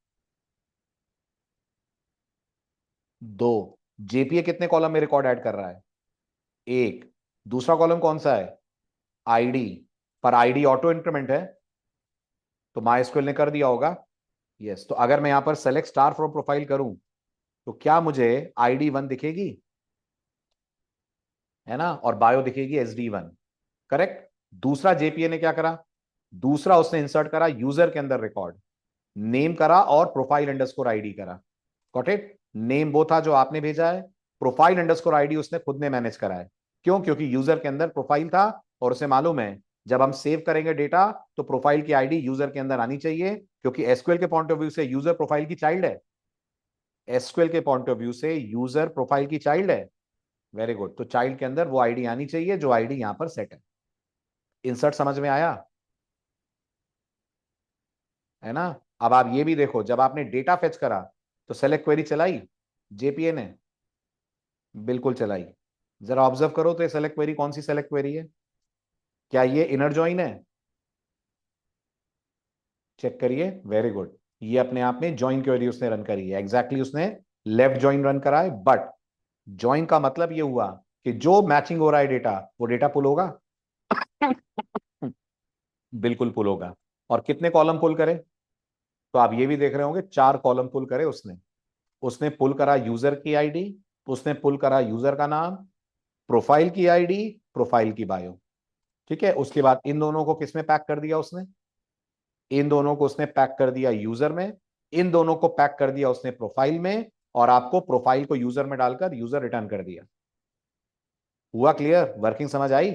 दो। जेपीए कितने कॉलम में रिकॉर्ड ऐड कर रहा है? एक। दूसरा कॉलम कौन सा है? आईडी। पर आईडी ऑटो इंक्रीमेंट है, तो माइस्क्वेल ने कर दिया होगा। यस, तो अगर मैं यहां पर सेलेक्ट स्टार फ्रॉम प्रोफाइल करूं तो क्या मुझे आईडी 1 दिखेगी? है ना, और बायो दिखेगी SD1। करेक्ट। दूसरा जेपीए ने क्या करा? दूसरा उसने इंसर्ट करा यूजर के अंदर रिकॉर्ड, नेम करा और प्रोफाइल अंडरस्कोर आईडी करा। Got it? नेम वो था जो आपने भेजा है, प्रोफाइल अंडरस्कोर आईडी उसने खुद ने मैनेज करा है। क्यों? क्योंकि यूजर के अंदर प्रोफाइल था और उसे मालूम है जब हम सेव करेंगे डेटा तो प्रोफाइल की आईडी यूजर के अंदर आनी चाहिए, क्योंकि एसक्यूएल के पॉइंट ऑफ व्यू से यूजर प्रोफाइल की चाइल्ड है। एसक्यूएल के पॉइंट ऑफ व्यू से यूजर प्रोफाइल की चाइल्ड है। वेरी गुड, तो चाइल्ड के अंदर वो आईडी आनी चाहिए जो आईडी यहां पर सेट है। इंसर्ट समझ में आया? है ना। अब आप ये भी देखो, जब आपने डेटा फेच करा तो सेलेक्ट क्वेरी चलाई जेपीए ने? बिल्कुल चलाई। जरा ऑब्जर्व करो तो ये सेलेक्ट क्वेरी कौन सी सेलेक्ट क्वेरी है? क्या ये इनर जॉइन है? चेक करिए। वेरी गुड, ये अपने आप में ज्वाइन क्वेरी उसने रन करी है। एग्जैक्टली उसने लेफ्ट ज्वाइन रन करा है, बट ज्वाइन का मतलब ये हुआ कि जो मैचिंग हो रहा है डेटा, वो डेटा पुल होगा। बिल्कुल पुल होगा। और कितने कॉलम पुल करे? तो आप ये भी देख रहे होंगे 4 कॉलम पुल करे उसने। उसने पुल करा यूजर की आईडी, उसने पुल करा यूजर का नाम, प्रोफाइल की आईडी, प्रोफाइल की बायो। ठीक है, उसके बाद इन दोनों को किसमें पैक कर दिया उसने? इन दोनों को उसने पैक कर दिया यूजर में, इन दोनों को पैक कर दिया उसने प्रोफाइल में, और आपको प्रोफाइल को यूजर में डालकर यूजर रिटर्न कर दिया। हुआ क्लियर? वर्किंग समझ आई?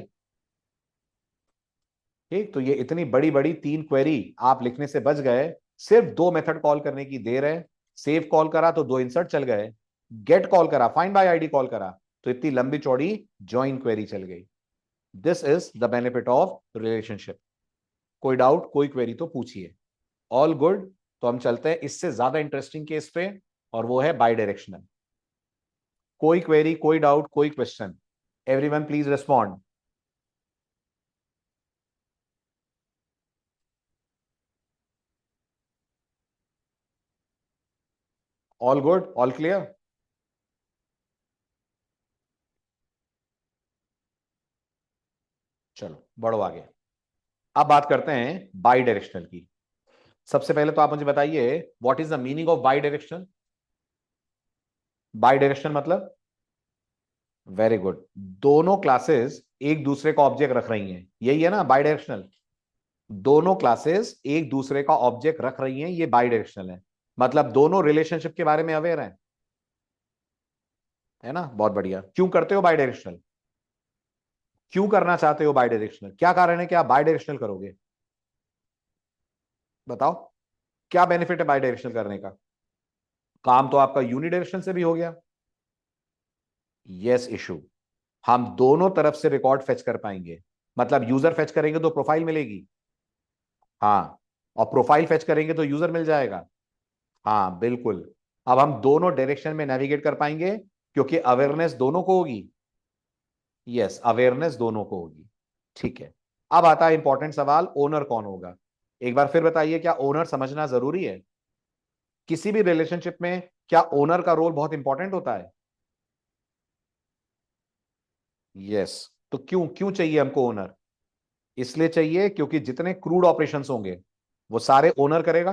ठीक, तो ये इतनी बड़ी बड़ी 3 क्वेरी आप लिखने से बच गए। सिर्फ 2 मेथड कॉल करने की देर है। सेव कॉल करा तो 2 इंसर्ट चल गए, गेट कॉल करा, फाइंड बाय आईडी कॉल करा तो इतनी लंबी चौड़ी ज्वाइन क्वेरी चल गई। This is the benefit of relationship. कोई डाउट, कोई क्वेरी तो पूछिए। All good. तो हम चलते हैं इससे ज्यादा इंटरेस्टिंग केस पे, और वो है बाई डायरेक्शनल। कोई क्वेरी, कोई डाउट, कोई question? Everyone please respond. All good, all clear? चलो बढ़ो आगे। अब बात करते हैं बाई डायरेक्शनल की। सबसे पहले तो आप मुझे बताइए, what is the meaning of by directional? By directional मतलब? वेरी गुड, दोनों क्लासेस एक दूसरे का ऑब्जेक्ट रख रही हैं, यही है ना बाई डायरेक्शनल। दोनों क्लासेस एक दूसरे का ऑब्जेक्ट रख रही हैं, ये बाई डायरेक्शनल है। मतलब दोनों रिलेशनशिप के बारे में अवेयर हैं। है ना, बहुत बढ़िया। क्यों करते हो बाई डायरेक्शनल? क्यों करना चाहते हो बाई डायरेक्शनल? क्या कारण है कि आप बाई डायरेक्शनल करोगे? बताओ, क्या बेनिफिट है बाई डायरेक्शनल करने का? काम तो आपका यूनिडायरेक्शनल से भी हो गया। यस इशू, हम दोनों तरफ से रिकॉर्ड फेच कर पाएंगे। मतलब यूजर फेच करेंगे तो प्रोफाइल मिलेगी। हाँ, और प्रोफाइल फेच करेंगे तो यूजर मिल जाएगा। हाँ बिल्कुल। अब हम दोनों डायरेक्शन में नेविगेट कर पाएंगे, क्योंकि अवेयरनेस दोनों को होगी। यस, अवेयरनेस दोनों को होगी। ठीक है, अब आता है इंपॉर्टेंट सवाल, ओनर कौन होगा? एक बार फिर बताइए, क्या ओनर समझना जरूरी है? किसी भी रिलेशनशिप में क्या ओनर का रोल बहुत इंपॉर्टेंट होता है? यस। तो क्यों क्यों चाहिए हमको ओनर? इसलिए चाहिए क्योंकि जितने क्रूड ऑपरेशंस होंगे वो सारे ओनर करेगा,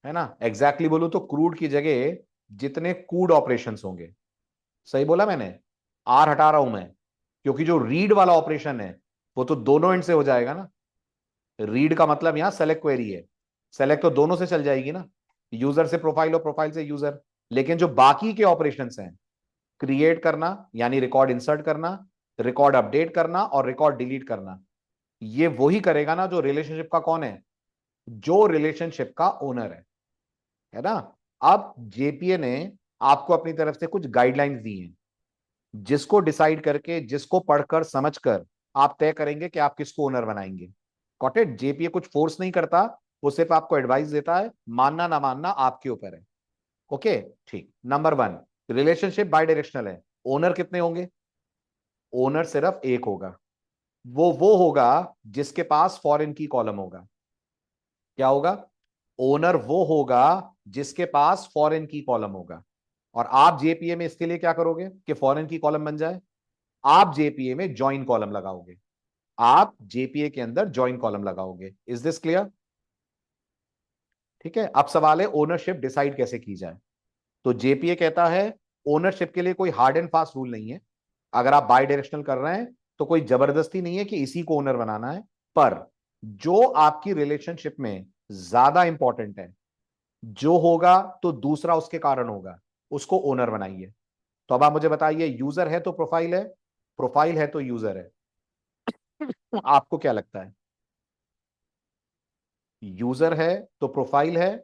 है ना? एग्जैक्टली बोलूं तो क्रूड की जगह जितने क्रूड ऑपरेशंस होंगे, सही बोला मैंने, आर हटा रहा हूं मैं, क्योंकि जो रीड वाला ऑपरेशन है वो तो दोनों एंड से हो जाएगा ना। रीड का मतलब यहां सेलेक्ट क्वेरी है, सेलेक्ट तो दोनों से चल जाएगी ना, यूजर से प्रोफाइल और प्रोफाइल से यूजर। लेकिन जो बाकी के ऑपरेशंस हैं, क्रिएट करना यानी रिकॉर्ड इंसर्ट करना, रिकॉर्ड अपडेट करना और रिकॉर्ड डिलीट करना, ये वही करेगा ना जो रिलेशनशिप का कौन है, जो रिलेशनशिप का ओनर है ना? अब जेपीए ने आपको अपनी तरफ से कुछ गाइडलाइंस दी हैं, जिसको डिसाइड करके, जिसको पढ़कर समझकर आप तय करेंगे कि आप किसको ओनर बनाएंगे। Got it? जेपीए कुछ फोर्स नहीं करता, वो सिर्फ आपको एडवाइस देता है, मानना ना मानना आपके ऊपर है। ओके, ठीक। Number one, relationship bidirectional है। ओनर कितने होंगे? ओनर सिर्फ एक होगा, वो होगा जिसके पास फॉरेन की कॉलम होगा। क्या होगा? ओनर वो होगा जिसके पास फॉरेन की कॉलम होगा। और आप जेपीए में इसके लिए क्या करोगे कि फॉरेन की कॉलम बन जाए? आप जेपीए में ज्वाइन कॉलम लगाओगे, आप जेपीए के अंदर ज्वाइन कॉलम लगाओगे। Is this clear? ठीक है, अब सवाल है ओनरशिप डिसाइड कैसे की जाए। तो जेपीए कहता है ओनरशिप के लिए कोई हार्ड एंड फास्ट रूल नहीं है। अगर आप बाई डायरेक्शनल कर रहे हैं तो कोई जबरदस्ती नहीं है कि इसी को ओनर बनाना है। पर जो आपकी रिलेशनशिप में ज्यादा इंपॉर्टेंट है, जो होगा तो दूसरा उसके कारण होगा, उसको ओनर बनाइए। तो अब आप मुझे बताइए, यूजर है तो प्रोफाइल है, प्रोफाइल है तो यूजर है, आपको क्या लगता है? यूजर है तो प्रोफाइल है,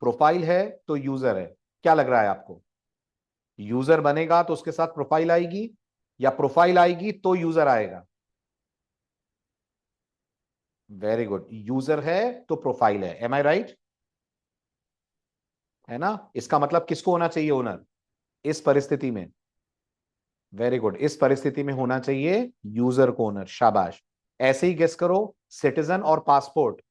प्रोफाइल है तो यूजर है, क्या लग रहा है आपको? यूजर बनेगा तो उसके साथ प्रोफाइल आएगी, या प्रोफाइल आएगी तो यूजर आएगा? वेरी गुड, यूजर है तो प्रोफाइल है। एम आई राइट? है ना? इसका मतलब किसको होना चाहिए ओनर इस परिस्थिति में? वेरी गुड, इस परिस्थिति में होना चाहिए यूजर को ओनर। शाबाश। ऐसे ही गेस करो, सिटीजन और पासपोर्ट।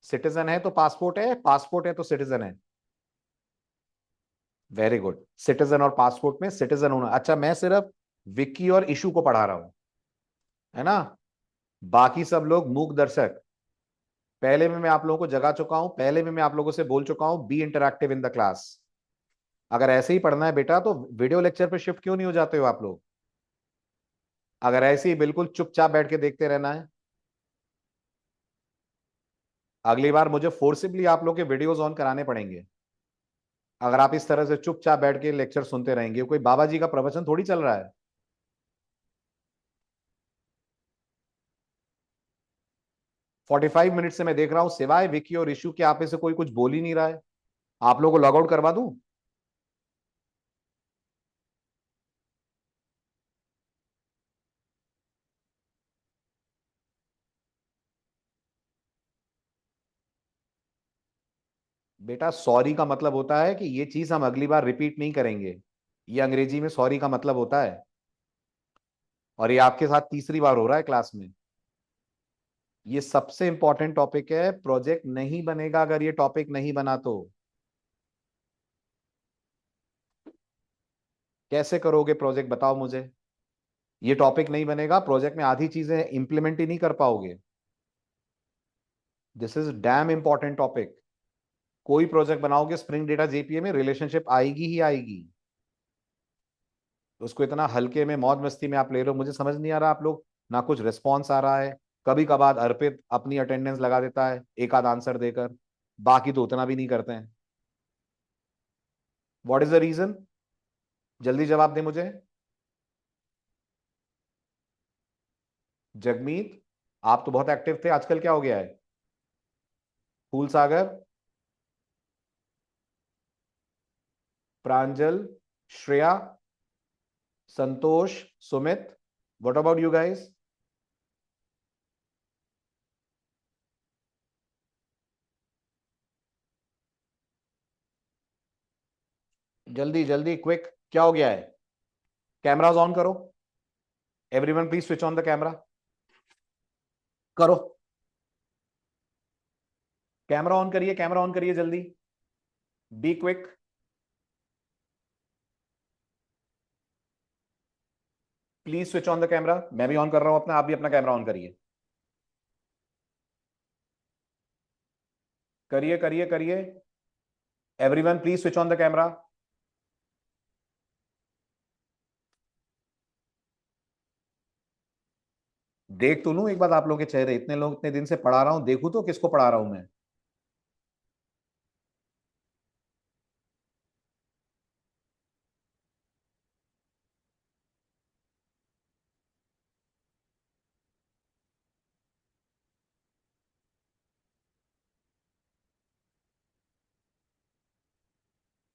सिटीजन है तो पासपोर्ट है, पासपोर्ट है तो सिटीजन है। वेरी गुड, सिटीजन और पासपोर्ट में सिटीजन होना। अच्छा, मैं सिर्फ विक्की और इशू को पढ़ा रहा हूं, है ना? बाकी सब लोग मूक दर्शक। पहले में मैं आप लोगों को जगा चुका हूं, पहले में मैं आप लोगों से बोल चुका हूं, be interactive in the class. अगर ऐसे ही पढ़ना है बेटा तो वीडियो लेक्चर पे शिफ्ट क्यों नहीं हो जाते हो आप लोग? अगर ऐसे ही बिल्कुल चुपचाप बैठ के देखते रहना है, अगली बार मुझे फोर्सिबली आप लोग के वीडियोस ऑन कराने पड़ेंगे। अगर आप इस तरह से चुपचाप बैठ के लेक्चर सुनते रहेंगे, कोई बाबा जी का प्रवचन थोड़ी चल रहा है। 45 मिनट से मैं देख रहा हूं, सिवाय विकी और इशू के आप में से कोई कुछ बोल ही नहीं रहा है। आप लोगों को लॉग आउट करवा दूं? बेटा, सॉरी का मतलब होता है कि ये चीज हम अगली बार रिपीट नहीं करेंगे। ये अंग्रेजी में सॉरी का मतलब होता है। और ये आपके साथ तीसरी बार हो रहा है क्लास में। ये सबसे इंपॉर्टेंट टॉपिक है, प्रोजेक्ट नहीं बनेगा अगर ये टॉपिक नहीं बना तो। कैसे करोगे प्रोजेक्ट, बताओ मुझे? ये टॉपिक नहीं बनेगा, प्रोजेक्ट में आधी चीजें इंप्लीमेंट ही नहीं कर पाओगे। This is damn important topic. कोई प्रोजेक्ट बनाओगे स्प्रिंग डेटा जेपीए में, रिलेशनशिप आएगी ही आएगी। उसको इतना हल्के में, मौज मस्ती में आप ले रहे हो, मुझे समझ नहीं आ रहा। आप लोग ना कुछ रिस्पॉन्स आ रहा है। कभी कभार अर्पित अपनी अटेंडेंस लगा देता है एक आध आंसर देकर, बाकी तो उतना भी नहीं करते हैं। What is the reason? जल्दी जवाब दे मुझे। जगमीत, आप तो बहुत एक्टिव थे, आजकल क्या हो गया है? Phool Sagar, Pranjal, Shreya, Santosh, Sumit, what about you guys? जल्दी जल्दी, क्विक, क्या हो गया है? कैमराज ऑन करो, everyone please switch on the camera. करो, कैमरा ऑन करिए, कैमरा ऑन करिए जल्दी, be quick. Please switch on the camera. मैं भी ऑन कर रहा हूं अपना, आप भी अपना कैमरा ऑन करिए, करिए करिए करिए। Everyone please switch on the camera. देख तो लूं एक बार आप लोग के चेहरे, इतने लोग इतने दिन से पढ़ा रहा हूं, देखूं तो किसको पढ़ा रहा हूं मैं।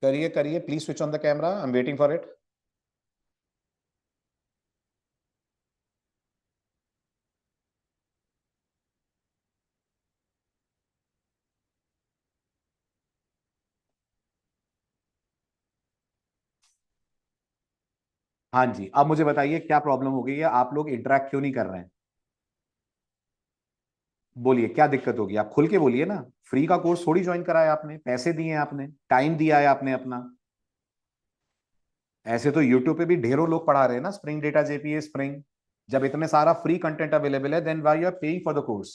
करिए करिए, please switch on the camera, I am waiting for it. हाँ जी, अब मुझे बताइए क्या प्रॉब्लम हो गई है, आप लोग इंटरेक्ट क्यों नहीं कर रहे हैं? बोलिए क्या दिक्कत होगी, आप खुल के बोलिए ना। फ्री का कोर्स थोड़ी ज्वाइन करा है आपने, पैसे दिए हैं आपने, टाइम दिया है आपने अपना। ऐसे तो यूट्यूब पे भी ढेरों लोग पढ़ा रहे हैं ना, स्प्रिंग डेटा जेपीए स्प्रिंग। जब इतने सारा फ्री कंटेंट अवेलेबल है, then why you are paying for the course?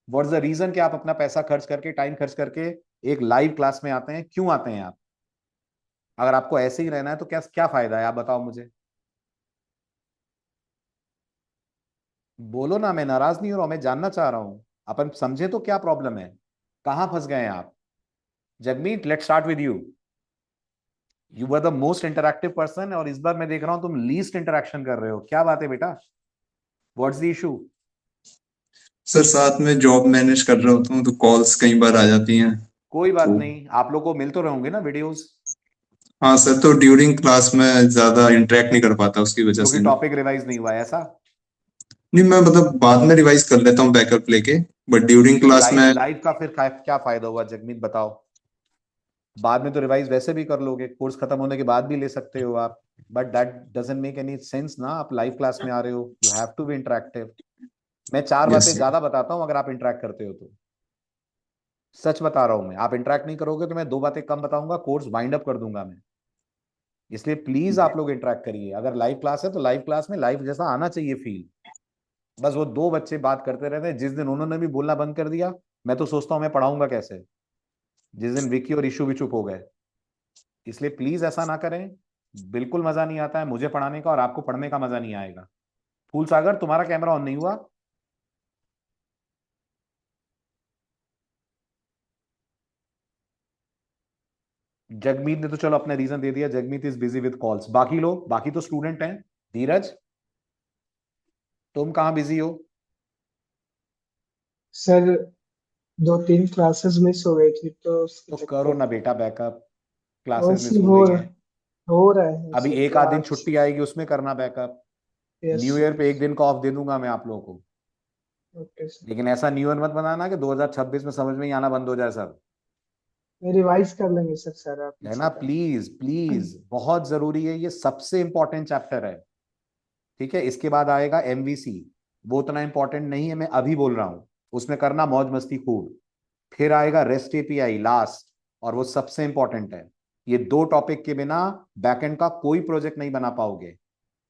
What is the reason कि आप अपना पैसा खर्च करके, टाइम खर्च करके एक लाइव क्लास में आते हैं? क्यों आते हैं आप? अगर आपको ऐसे ही रहना है तो क्या क्या फायदा है, आप बताओ मुझे। बोलो ना, मैं नाराज नहीं हो रहा हूं, मैं जानना चाह रहा हूं। अपन समझे तो क्या प्रॉब्लम है, कहां फंस गए हैं आप? Jagmeet, let start with you. You were the most interactive person, और इस बार मैं देख रहा हूं तुम लीस्ट इंटरैक्शन कर रहे हो, क्या बात है बेटा? What's the issue? सर साथ में जॉब मैनेज कर रहा होता हूँ तो कॉल्स कई बार आ जाती हैं। कोई बात तो नहीं, आप लोग को मिल तो रहे होंगे ना वीडियोस। हाँ सर, तो ड्यूरिंग क्लास में ज्यादा इंटरेक्ट नहीं कर पाता उसकी वजह क्योंकि से मैं। टॉपिक रिवाइज नहीं हुआ है, ऐसा? नहीं, मैं मतलब बाद में रिवाइज कर लेता हूँ बैकअप लेके, बट ड्यूरिंग तो क्लास लाइव में। लाइव का फिर क्या फायदा हुआ जगमीत, बताओ? बाद में तो रिवाइज वैसे भी कर लोगे, कोर्स खत्म होने के बाद भी ले सकते हो आप। But that doesn't make any sense ना, आप लाइव क्लास में आ रहे हो, you have to be interactive. मैं चार यस बातें सर। ज्यादा बताता हूं अगर आप इंटरेक्ट करते हो तो। सच बता रहा हूं मैं, आप इंटरेक्ट नहीं करोगे तो मैं दो बातें कम बताऊंगा, कोर्स वाइंड अप कर दूंगा मैं। इसलिए प्लीज आप लोग इंटरेक्ट करिए, अगर लाइव क्लास है तो लाइव क्लास में लाइव जैसा आना चाहिए फील। बस वो दो बच्चे बात करते रहते हैं, जिस दिन उन्होंने भी बोलना बंद कर दिया, मैं तो सोचता हूँ मैं पढ़ाऊंगा कैसे, जिस दिन विकी और इशू भी चुप हो गए। इसलिए प्लीज ऐसा ना करें, बिल्कुल मजा नहीं आता है मुझे पढ़ाने का, और आपको पढ़ने का मजा नहीं आएगा। फूल सागर, तुम्हारा कैमरा ऑन नहीं हुआ? जगमीत ने तो चलो अपने रीजन दे दिया, Jagmeet is busy with calls. बाकी लोग, बाकी तो स्टूडेंट हैं। धीरज, तुम कहाँ बिजी हो? सर 2-3 क्लासेस मिस हो गई थी तो उसके तो करो चक्कर ना में। बेटा बैकअप, क्लासेस वैसे मिस हो गई हैं। हो रहा है अभी सर एक आध दिन क्लास। छुट्टी आएगी, उसमें करना backup. Yes new year sir. पे एक दिन का ऑफ दे दूंगा मैं आप लोगों को। Okay sir. लेकिन ऐसा न्यू ईयर मत बनाना कि 2026 में समझ में ही आना बंद हो जाए सब। मैं रिवाइज कर लेंगे सर सारा है ना, पीछे का। प्लीज प्लीज, बहुत जरूरी है, ये सबसे इंपॉर्टेंट चैप्टर है। ठीक है, इसके बाद आएगा एमवीसी, वो उतना इंपॉर्टेंट नहीं है, मैं अभी बोल रहा हूं। उसमें करना मौज मस्ती खूब। फिर आएगा रेस्ट एपीआई लास्ट, और वो सबसे इंपॉर्टेंट है। ये दो टॉपिक के बिना बैकएंड का कोई प्रोजेक्ट नहीं बना पाओगे।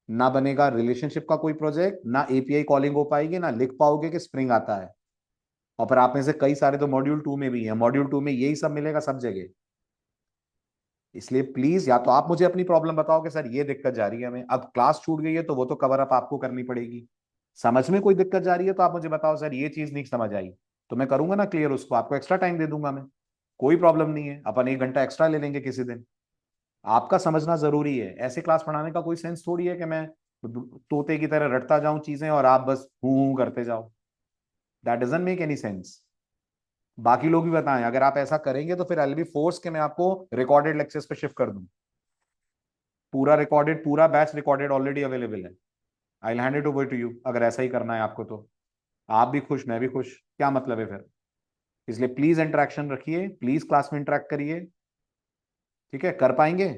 ना बनेगा रिलेशनशिप का कोई प्रोजेक्ट, ना एपीआई कॉलिंग हो पाएगी, ना लिख पाओगे कि स्प्रिंग आता है। और फिर आप में से कई सारे तो मॉड्यूल 2 में भी है, मॉड्यूल 2 में यही सब मिलेगा सब जगह। इसलिए प्लीज, या तो आप मुझे अपनी प्रॉब्लम बताओ कि सर ये दिक्कत जा रही है हमें, अब क्लास छूट गई है तो वो तो कवर अप आपको करनी पड़ेगी। समझ में कोई दिक्कत जा रही है तो आप मुझे बताओ सर ये चीज नहीं समझ आई, तो मैं करूंगा ना क्लियर उसको, आपको एक्स्ट्रा टाइम दे दूंगा मैं। कोई प्रॉब्लम नहीं है, अपन 1 घंटा एक्स्ट्रा ले लेंगे किसी दिन। आपका समझना जरूरी है, ऐसे क्लास पढ़ाने का कोई सेंस थोड़ी है कि मैं तोते की तरह रटता जाऊं चीजें और आप बस हूं करते जाओ। That doesn't make any sense. बाकी लोग भी बताएं, अगर आप ऐसा करेंगे तो फिर आई बी फोर्स के मैं आपको रिकॉर्डेड लेक्चर्स पे शिफ्ट कर दूं। पूरा रिकॉर्डेड, पूरा बैच रिकॉर्डेड ऑलरेडी अवेलेबल है। I hand it over to you, अगर ऐसा ही करना है आपको तो। आप भी खुश, मैं भी खुश, क्या मतलब है फिर? इसलिए प्लीज इंटरेक्शन रखिए, प्लीज क्लास में इंटरेक्ट करिए। ठीक है, कर पाएंगे?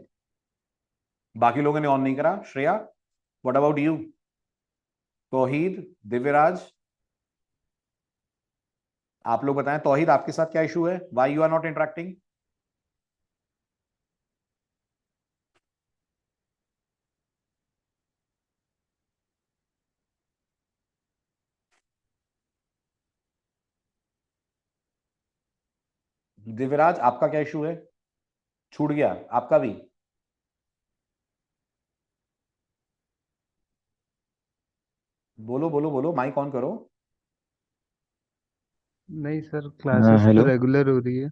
बाकी लोगों ने ऑन नहीं करा। Shreya, what about you? Tauheed, Divyaraj, आप लोग बताएं, तौहीद आपके साथ क्या इशू है? Why you are not interacting? Divyaraj, आपका क्या इशू है? छूट गया आपका भी? बोलो बोलो बोलो, माइक ऑन करो। नहीं सर, हाँ क्लासेस तो हेलो। रेगुलर हो रही है।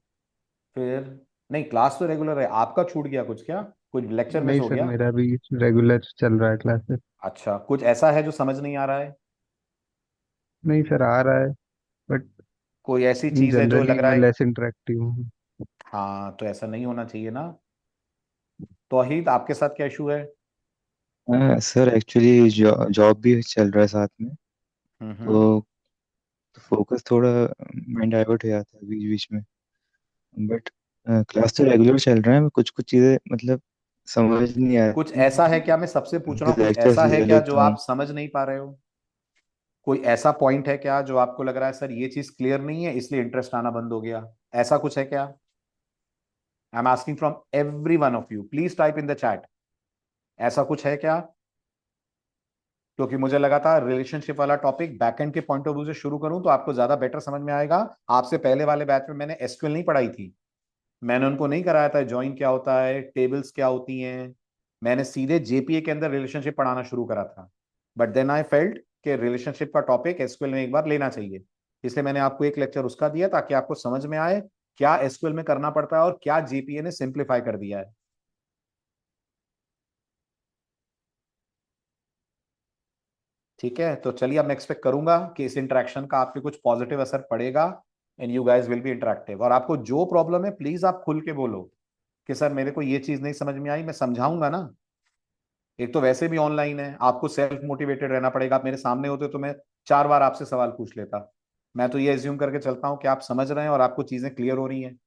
फिर नहीं, क्लास तो रेगुलर है, आपका छूट गया कुछ क्या? कुछ लेक्चर मिस नहीं हो सर, गया? मेरा भी रेगुलर चल रहा है क्लासेस। अच्छा, कुछ ऐसा है जो समझ नहीं आ रहा है? नहीं सर, आ रहा है, बट कोई ऐसी इन चीज है जो लग जनरली रहा मैं है? लेस इंटरेक्टिव हूँ। हाँ, तो ऐसा नहीं होना चाहिए ना। तौहीद, आपके साथ क्या इशू है? हाँ सर, एक्चुअली जॉब भी चल रहा है साथ में। हम्म। तो फोकस थोड़ा माइंड डाइवर्ट हो जाता है बीच बीच में। बट क्लास तो रेगुलर चल रहा है, कुछ कुछ चीज़ें मतलब समझ नहीं कुछ आती ऐसा है हैं। क्या, मैं सबसे पूछ रहा हूँ, कुछ लेक्चर्स ऐसा है ले क्या जो लेता हूँ। आप समझ नहीं पा रहे हो? कोई ऐसा पॉइंट है क्या जो आपको लग रहा है सर ये चीज क्लियर नहीं है इसलिए इंटरेस्ट आना बंद हो गया? ऐसा कुछ है क्या? I am asking from every one of you, please type in the chat. ऐसा कुछ है क्या? क्योंकि मुझे लगा था रिलेशनशिप वाला टॉपिक बैकएंड के पॉइंट ऑफ व्यू से शुरू करूं तो आपको ज्यादा बेटर समझ में आएगा। आपसे पहले वाले बैच में मैंने एसक्यूएल नहीं पढ़ाई थी। मैंने उनको नहीं कराया था जॉइन क्या होता है, टेबल्स क्या होती हैं। मैंने सीधे जेपीए के अंदर रिलेशनशिप पढ़ाना शुरू करा था। बट देन आई फेल्ट कि रिलेशनशिप का टॉपिक एसक्यूएल में एक बार लेना चाहिए। इसलिए मैंने आपको एक लेक्चर उसका दिया ताकि आपको समझ में आए क्या एसक्यूएल में करना पड़ता है और क्या जेपीए ने सिंप्लीफाई कर दिया है। ठीक है, तो चलिए अब मैं एक्सपेक्ट करूंगा कि इस इंटरेक्शन का आपके कुछ पॉजिटिव असर पड़ेगा and you guys will be interactive. और आपको जो प्रॉब्लम है प्लीज आप खुल के बोलो कि सर मेरे को ये चीज नहीं समझ में आई, मैं समझाऊंगा ना। एक तो वैसे भी ऑनलाइन है, आपको सेल्फ मोटिवेटेड रहना पड़ेगा। आप मेरे सामने होते तो मैं 4 बार आपसे सवाल पूछ लेता। मैं तो ये एज्यूम करके चलता हूं कि आप समझ रहे हैं और आपको चीजें क्लियर हो रही हैं।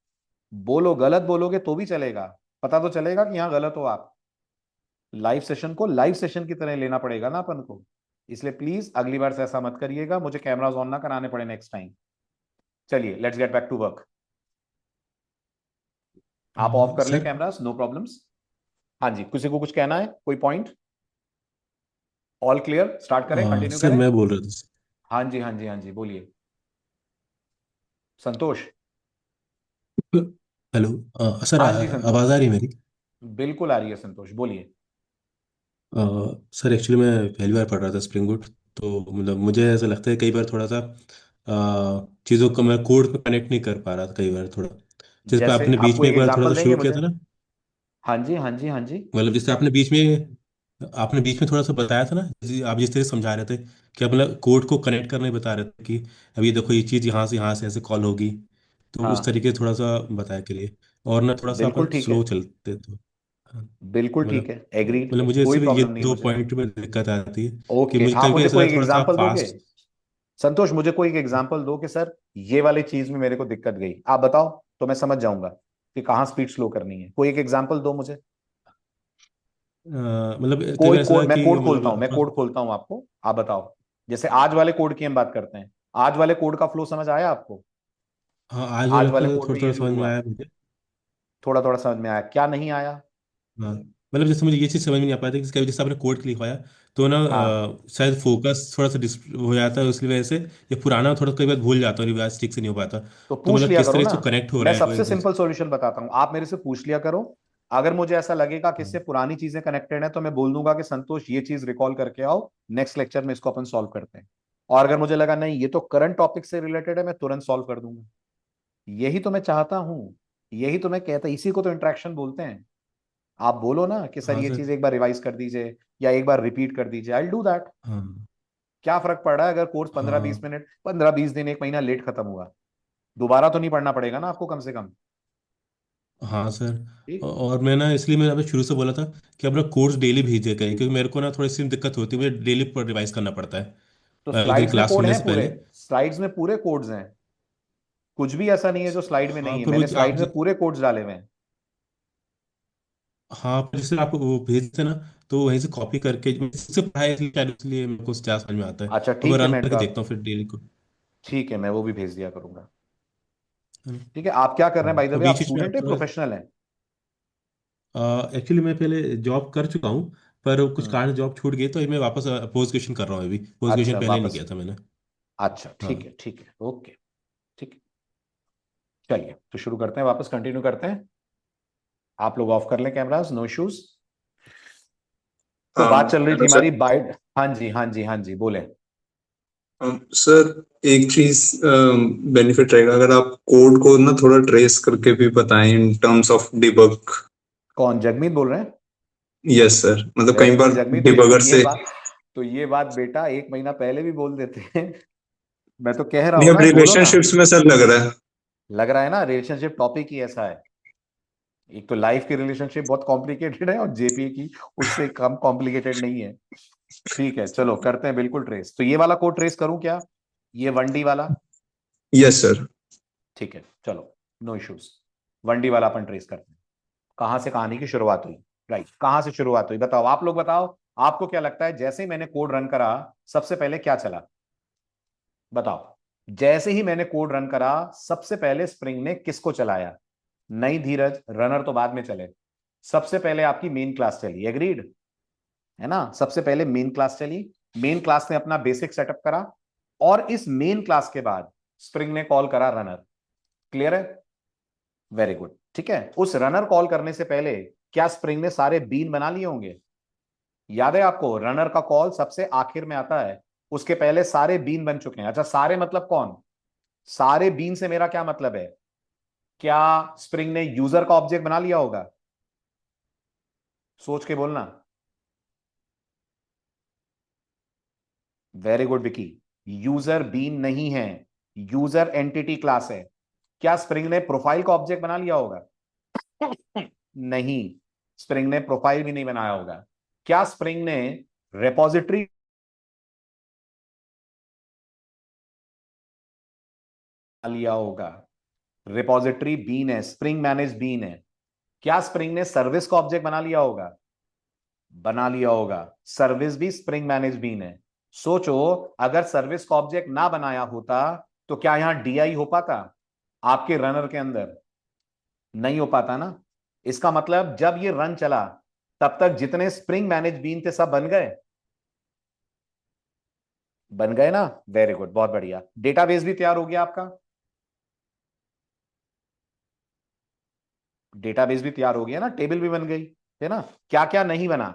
बोलो, गलत बोलोगे तो भी चलेगा, पता तो चलेगा कि यहाँ गलत हो आप। लाइव सेशन को लाइव सेशन की तरह लेना पड़ेगा ना अपन को। इसलिए प्लीज अगली बार से ऐसा मत करिएगा, मुझे कैमराज ऑन ना कराने पड़े नेक्स्ट टाइम। चलिए let's get back to work. आप ऑफ कर ले सर कैमरास, नो प्रॉब्लम्स। हाँ जी, किसी को कुछ कहना है, कोई पॉइंट? ऑल क्लियर, स्टार्ट करें, कंटिन्यू सर करें? मैं बोल रहा था हाँ जी हाँ जी हाँ जी, बोलिए संतोष। हेलो। सर हाँ जी आवाज़ संतोष, आ रही है मेरी? बिल्कुल आ रही है संतोष, बोलिए। सर एक्चुअली मैं पहली बार पढ़ रहा था स्प्रिंग बूट। तो मतलब मुझे ऐसा लगता है कई बार थोड़ा सा चीज़ों को मैं कोड में कनेक्ट नहीं कर पा रहा था कई बार थोड़ा। जिस पे जैसे आपने बीच आपको में एक एक बार थोड़ा एग्जांपल सा देंगे शुरू किया मुझे? था ना। हाँ जी हाँ जी हाँ जी। मतलब जिससे आपने बीच में थोड़ा सा बताया था ना, आप जिस तरह से समझा रहे थे कि आप मतलब कोड को कनेक्ट करने बता रहे थे कि अब ये देखो ये चीज़ यहाँ से ऐसे कॉल होगी। तो उस हाँ, तरीके से थोड़ा सा बताया करिए। और ना थोड़ा सा बिल्कुल अपन ठीक है, स्लो चलते तो। हाँ, बिल्कुल ठीक मतलब है, एग्रीड। मतलब मुझे कोई सिर्फ ये प्रॉब्लम नहीं है दो मुझे। पॉइंट में दिक्कत आती है कि ओके, मुझे आप कभी कभी मुझे ऐसा कोई लगता एक है थोड़ा सा एग्जांपल दोगे? फास्ट। संतोष, मुझे कोई एक एग्जांपल दो कि सर ये वाली चीज में मेरे को दिक्कत गई, आप बताओ तो मैं समझ जाऊंगा कि कहाँ स्पीड स्लो करनी है। कोई एक एग्जांपल दो मुझे। मतलब कई कोई बार ऐसा लगा कोड, मैं कि कोड खोलता हूं, मैं कोड खोलता हूं आपको, आप बताओ। जैसे आज वाले कोड की हम बात करते हैं, आज वाले कोड का फ्लो समझ आया आपको? हाँ आज आज वाला वाले का कोड थोड़ा में ये थोड़ा जो समझ में हुआ, आया मुझे। थोड़ा थोड़ा समझ में आया, क्या नहीं आया? हाँ मतलब जैसे मुझे ये चीज़ समझ में नहीं आ पाती कि कभी जैसे आपने कोड लिखवाया तो ना हाँ, शायद फोकस थोड़ा सा हो जाता है उसकी वजह से। ये पुराना थोड़ा कई बार भूल जाता हूँ, रिवाज ठीक से नहीं हो पाता। तो तो पूछ मतलब लिया किस करो तरह ना। से कनेक्ट हो मैं रहा है वो सबसे एक दूसरे। सिंपल सॉल्यूशन बताता हूं, आप मेरे से पूछ लिया करो। अगर मुझे ऐसा लगेगा कि इससे हाँ पुरानी चीजें कनेक्टेड है तो मैं बोल दूंगा कि संतोष ये चीज रिकॉल करके आओ, नेक्स्ट लेक्चर में इसको अपन सॉल्व करते हैं। और अगर मुझे लगा नहीं ये तो करंट टॉपिक से रिलेटेड है, मैं तुरंत सॉल्व कर दूंगा। यही तो मैं चाहता हूं, यही तो मैं कहता, इसी को तो इंटरेक्शन बोलते हैं। आप बोलो ना कि सर हाँ ये सर। चीज एक बार रिवाइज कर दीजिए या एक बार रिपीट कर दीजिए, आई डू दैट। हाँ क्या फर्क पड़ रहा है अगर कोर्स 15-20 मिनट, 15-20 दिन, एक महीना लेट खत्म हुआ? दोबारा तो नहीं पढ़ना पड़ेगा ना आपको कम से कम। हाँ सर। ठीक। और मैं ना इसलिए मैंने अभी शुरू से बोला था कि अपना कोर्स डेली भेजिए कहीं, क्योंकि मेरे को ना थोड़ी सी दिक्कत होती है, मुझे डेली पर रिवाइज करना पड़ता है तो क्योंकि स्लाइड्स में क्लास कोड सुनने हैं से पूरे, पहले। स्लाइड्स में पूरे कोड्स हैं। कुछ भी ऐसा नहीं है जो स्लाइड में हाँ नहीं है, पर वो मैंने आप स्लाइड में पूरे कोड्स डाले हुए हैं। हाँ, पर जैसे आप वो भेजते ना, तो वहीं से कॉपी करके इससे पढ़ा है, इसलिए शायद इसलिए मेरे को क्या समझ में आता है। अच्छा तो मैं ठीक है, रन मैं करके देखता हूँ फिर डेली को, ठीक है, मैं वो भी भेज दिया करूंगा। है ना। ठीक है, आप क्या कर रहे हैं बाय द तो वे, आप बीच बीच में स्टूडेंट आप है थोड़ा, प्रोफेशनल है? एक्चुअली मैं पहले जॉब कर चुका हूँ, पर कुछ हम्म। कारण जॉब छूट गई, तो मैं वापस पोस्ट ग्रेजुएशन कर रहा हूँ अभी। पोस्ट अच्छा ग्रेजुएशन पहले नहीं वापस। किया था मैंने। अच्छा ठीक हाँ। है, ठीक है, ओके। ठीक है, चलिए तो शुरू करते हैं, वापस कंटिन्यू करते हैं। आप लोग ऑफ कर लें कैमरास, नो इश्यूज। तो बात चल रही थी हेलो सर। हमारी बाइट। हाँ जी, हाँ जी, हाँ जी, बोले। सर, एक चीज बेनिफिट रहेगा अगर आप कोड को ना थोड़ा ट्रेस करके भी बताएं इन टर्म्स ऑफ डिबग। कौन, जगमीत बोल रहे हैं? यस सर, मतलब कई वेरी गुड बार जगमीत। डिबगर से। तो ये बात बेटा एक महीना पहले भी बोल देते हैं। मैं तो कह रहा नहीं, हूं अब ना, बोलो ना। रिलेशनशिप्स में सर लग रहा है। लग रहा है ना, रिलेशनशिप टॉपिक ही ऐसा है। एक तो लाइफ की रिलेशनशिप बहुत कॉम्प्लिकेटेड है, और जेपी की उससे कम कॉम्प्लिकेटेड नहीं है। ठीक है, चलो करते हैं बिल्कुल ट्रेस। तो ये वाला कोड ट्रेस करूं क्या, ये 1D वाला? Yes sir. ठीक है, चलो, नो इश्यूज। 1D वाला अपन ट्रेस करते हैं। कहां से कहानी की शुरुआत हुई? राइट, कहां से शुरुआत हुई बताओ, आप लोग बताओ। आपको क्या लगता है, जैसे ही मैंने कोड रन करा, सबसे पहले क्या चला? बताओ। जैसे ही मैंने कोड रन करा, सबसे पहले स्प्रिंग ने किसको चलाया? नहीं धीरज, रनर तो बाद में चले। सबसे पहले आपकी मेन क्लास चली, एग्रीड है ना? सबसे पहले मेन क्लास चली। मेन क्लास ने अपना बेसिक सेटअप करा, और इस मेन क्लास के बाद स्प्रिंग ने कॉल करा रनर। क्लियर है? वेरी गुड, ठीक है। उस रनर कॉल करने से पहले क्या स्प्रिंग ने सारे बीन बना लिए होंगे? याद है आपको, रनर का कॉल सबसे आखिर में आता है, उसके पहले सारे बीन बन चुके हैं। अच्छा, सारे मतलब कौन? सारे बीन से मेरा क्या मतलब है? क्या स्प्रिंग ने यूजर का ऑब्जेक्ट बना लिया होगा? सोच के बोलना। Very good Vicky. User bean नहीं है, यूजर एंटिटी क्लास है। क्या स्प्रिंग ने प्रोफाइल का ऑब्जेक्ट बना लिया होगा? नहीं, स्प्रिंग ने प्रोफाइल भी नहीं बनाया होगा। क्या स्प्रिंग ने रेपोजिटरी लिया होगा? रिपोजिटरी बीन है, स्प्रिंग मैनेज बीन है। क्या स्प्रिंग ने सर्विस का ऑब्जेक्ट बना लिया होगा? बना लिया होगा। सर्विस भी स्प्रिंग मैनेज बीन है। सोचो, अगर सर्विस का ऑब्जेक्ट ना बनाया होता, तो क्या यहां डीआई हो पाता आपके रनर के अंदर? नहीं हो पाता ना। इसका मतलब जब ये रन चला, तब तक जितने स्प्रिंग मैनेज बीन थे सब बन गए। बन गए ना? वेरी गुड, बहुत बढ़िया। डेटाबेस भी तैयार हो गया आपका। डेटाबेस भी तैयार हो गया ना, टेबल भी बन गई, है ना? क्या क्या नहीं बना?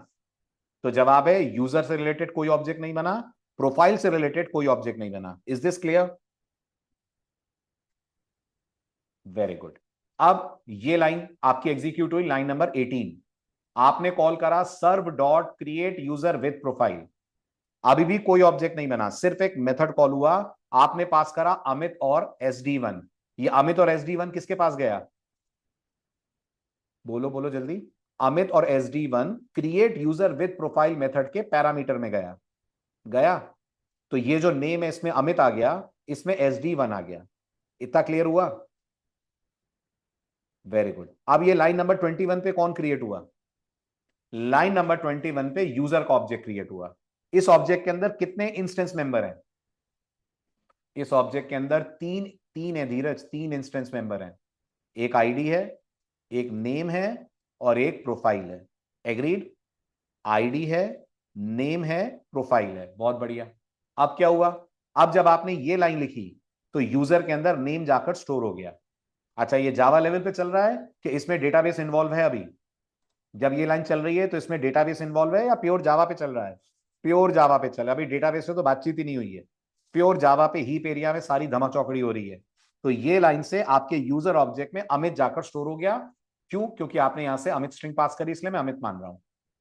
तो जवाब है, यूजर से रिलेटेड कोई ऑब्जेक्ट नहीं बना, प्रोफाइल से रिलेटेड कोई ऑब्जेक्ट नहीं बना। Is this clear? Very good. अब ये लाइन आपकी एग्जीक्यूट हुई, लाइन नंबर 18। आपने कॉल करा serve dot create user with profile. अभी भी कोई ऑब्जेक्ट नहीं बना, सिर्फ एक मेथड कॉल हुआ। आपने पास करा अमित और SD1। ये अमित और SD1 किसके पास गया? बोलो बोलो जल्दी। अमित और SD1 create user with profile method के पैरामीटर में गया। गया। तो ये जो नेम है, इसमें अमित आ गया, इसमें SD1 आ गया। इतना क्लियर हुआ? Very good. अब ये लाइन नंबर 21 पे कौन क्रिएट हुआ? लाइन नंबर 21 पे यूजर का ऑब्जेक्ट क्रिएट हुआ। इस ऑब्जेक्ट के अंदर कितने इंस्टेंस मेंबर हैं? इस ऑब्जेक्ट के अंदर तीन, तीन है धीरज, तीन इंस्टेंस मेंबर हैं। एक आईडी है, एक नेम है, और एक प्रोफाइल है। एग्रीड? आईडी है, नेम है, प्रोफाइल है, बहुत बढ़िया। अब क्या हुआ? अब जब आपने ये लाइन लिखी, तो यूजर के अंदर नेम जाकर स्टोर हो गया। अच्छा, ये जावा लेवल पे चल रहा है कि इसमें डेटाबेस इन्वॉल्व है अभी? जब ये लाइन चल रही है तो इसमें डेटाबेस इन्वॉल्व है, या प्योर जावा पे चल रहा है? प्योर जावा पे चल रहा है, अभी डेटाबेस से तो बातचीत ही नहीं हुई है। प्योर जावा पे हीप एरिया में सारी धमा चौकड़ी हो रही है। तो ये लाइन से आपके यूजर ऑब्जेक्ट में अमित जाकर स्टोर हो गया। क्यों? क्योंकि आपने यहां से अमित स्ट्रिंग पास करी, इसलिए मैं अमित मान रहा हूं।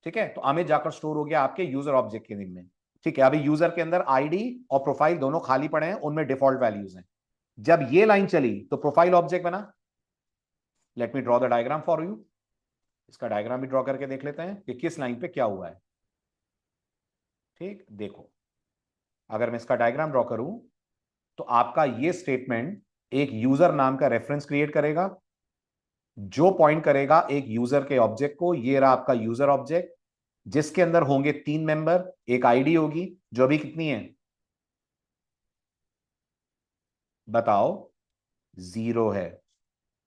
ठीक है, तो अमित जाकर स्टोर हो गया आपके यूजर ऑब्जेक्ट के नेम में। ठीक है, अभी यूजर के अंदर आईडी और प्रोफाइल दोनों खाली पड़े हैं, उनमें डिफॉल्ट वैल्यूज हैं। जब ये लाइन चली तो प्रोफाइल ऑब्जेक्ट बना। Let me draw the diagram for you. इसका डायग्राम भी ड्रॉ करके देख लेते हैं कि किस लाइन पे क्या हुआ है। ठीक, देखो, अगर मैं इसका डायग्राम ड्रॉ करूं, तो आपका ये स्टेटमेंट एक यूजर नाम का रेफरेंस क्रिएट करेगा, जो पॉइंट करेगा एक यूजर के ऑब्जेक्ट को, ये रहा आपका यूजर ऑब्जेक्ट, जिसके अंदर होंगे 3 मेंबर, एक आईडी होगी जो अभी कितनी है बताओ, 0 है।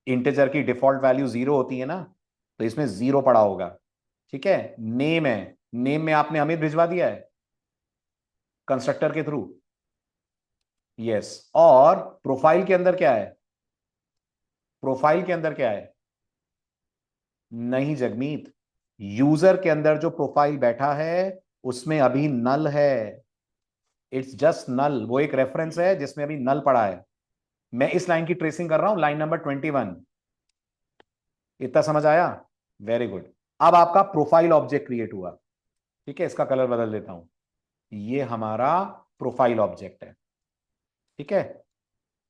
इंटीजर की डिफॉल्ट वैल्यू 0 होती है ना, तो इसमें 0 पड़ा होगा। ठीक है, नेम है, नेम में आपने अमित भिजवा दिया है कंस्ट्रक्टर के थ्रू, यस। और प्रोफाइल के अंदर क्या है, प्रोफाइल के अंदर क्या है, नहीं जगमीत, यूजर के अंदर जो प्रोफाइल बैठा है उसमें अभी नल है, इट्स जस्ट नल, वो एक रेफरेंस है जिसमें अभी नल पड़ा है। मैं इस लाइन की ट्रेसिंग कर रहा हूं, लाइन नंबर 21। इतना समझ आया, वेरी गुड। अब आपका प्रोफाइल ऑब्जेक्ट क्रिएट हुआ। ठीक है, इसका कलर बदल देता हूं, ये हमारा प्रोफाइल ऑब्जेक्ट है। ठीक है,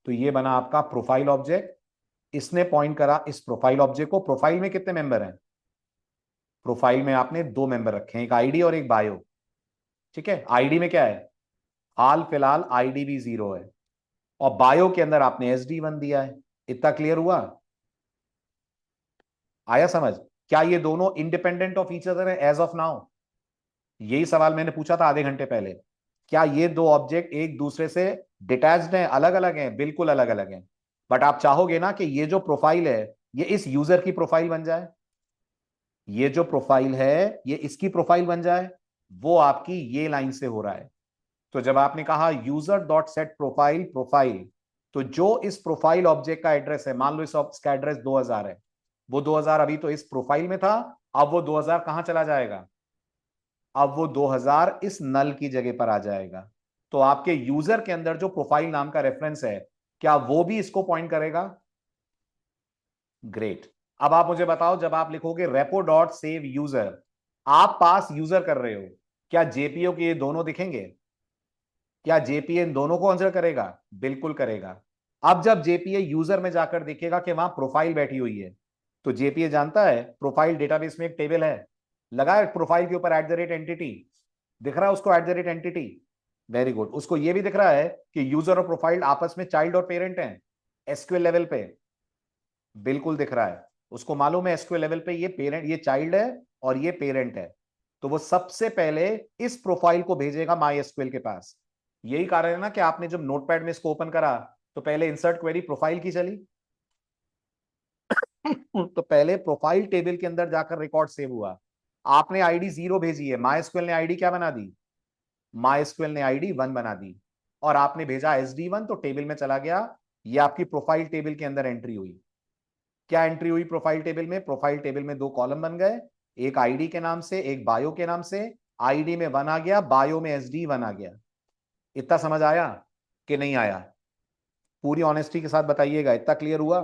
तो ये बना आपका प्रोफाइल ऑब्जेक्ट। इसने पॉइंट करा इस प्रोफाइल ऑब्जेक्ट को। प्रोफाइल में कितने मेंबर हैं, प्रोफाइल में आपने 2 मेंबर रखे हैं, एक आईडी और एक बायो। ठीक है, आईडी में क्या है, हाल फिलहाल आईडी भी 0 है, और बायो के अंदर आपने SD1 दिया है। इतना क्लियर हुआ, आया समझ? क्या ये दोनों इंडिपेंडेंट ऑफ ईच अदर है एज ऑफ नाउ? यही सवाल मैंने पूछा था आधे घंटे पहले। क्या ये दो ऑब्जेक्ट एक दूसरे से डिटैच्ड हैं, अलग अलग हैं? बिल्कुल अलग अलग हैं। बट आप चाहोगे ना कि ये जो प्रोफाइल है ये इस यूजर की प्रोफाइल बन जाए, ये जो प्रोफाइल है ये इसकी प्रोफाइल बन जाए। वो आपकी ये लाइन से हो रहा है। तो जब आपने कहा user dot set profile profile, तो जो इस प्रोफाइल ऑब्जेक्ट का एड्रेस है, मान लो इसका एड्रेस 2000 है, वो 2000 अभी तो इस प्रोफाइल में था, अब वो 2000 कहां चला जाएगा, अब वो 2000 इस नल की जगह पर आ जाएगा। तो आपके यूजर के अंदर जो प्रोफाइल नाम का रेफरेंस है, क्या वो भी इसको पॉइंट करेगा? ग्रेट। अब आप मुझे बताओ, जब आप लिखोगे रेपो डॉट सेव यूजर, आप पास यूजर कर रहे हो, क्या जेपीओ के ये दोनों दिखेंगे? क्या जेपीए इन दोनों को कंसिडर करेगा? बिल्कुल करेगा। अब जब जेपीए यूजर में जाकर देखेगा कि वहां प्रोफाइल बैठी हुई है, तो जेपीए जानता है प्रोफाइल डेटाबेस में एक टेबल है, लगा है प्रोफाइल के ऊपर @एंटिटी, दिख रहा है उसको @एंटिटी। Very good. उसको ये भी दिख रहा है कि यूजर और प्रोफाइल आपस में चाइल्ड और पेरेंट हैं एसक्यूएल लेवल पे, बिल्कुल दिख रहा है। उसको मालूम है एसक्यूएल लेवल पे ये पेरेंट, ये चाइल्ड है और ये पेरेंट है। तो वो सबसे पहले इस प्रोफाइल को भेजेगा माई एसक्यूएल के पास। यही कारण है ना कि आपने जब नोटपैड में इसको ओपन करा तो पहले इंसर्ट क्वेरी प्रोफाइल की चली तो पहले प्रोफाइल टेबल के अंदर जाकर रिकॉर्ड सेव हुआ। आपने आईडी 0 भेजी है, माईएसक्यूएल ने आईडी क्या बना दी, माईएसक्यूएल ने आईडी 1 बना दी, और आपने भेजा SD1 तो टेबल में चला गया। ये आपकी प्रोफाइल टेबल के अंदर एंट्री हुई। क्या एंट्री हुई प्रोफाइल टेबल में? प्रोफाइल टेबल में 2 कॉलम बन गए, एक आईडी के नाम से, एक बायो के नाम से। आईडी में 1 आ गया, बायो में SD1 आ गया। इतना समझ आया कि नहीं आया? पूरी ऑनेस्टी के साथ बताइएगा, इतना क्लियर हुआ?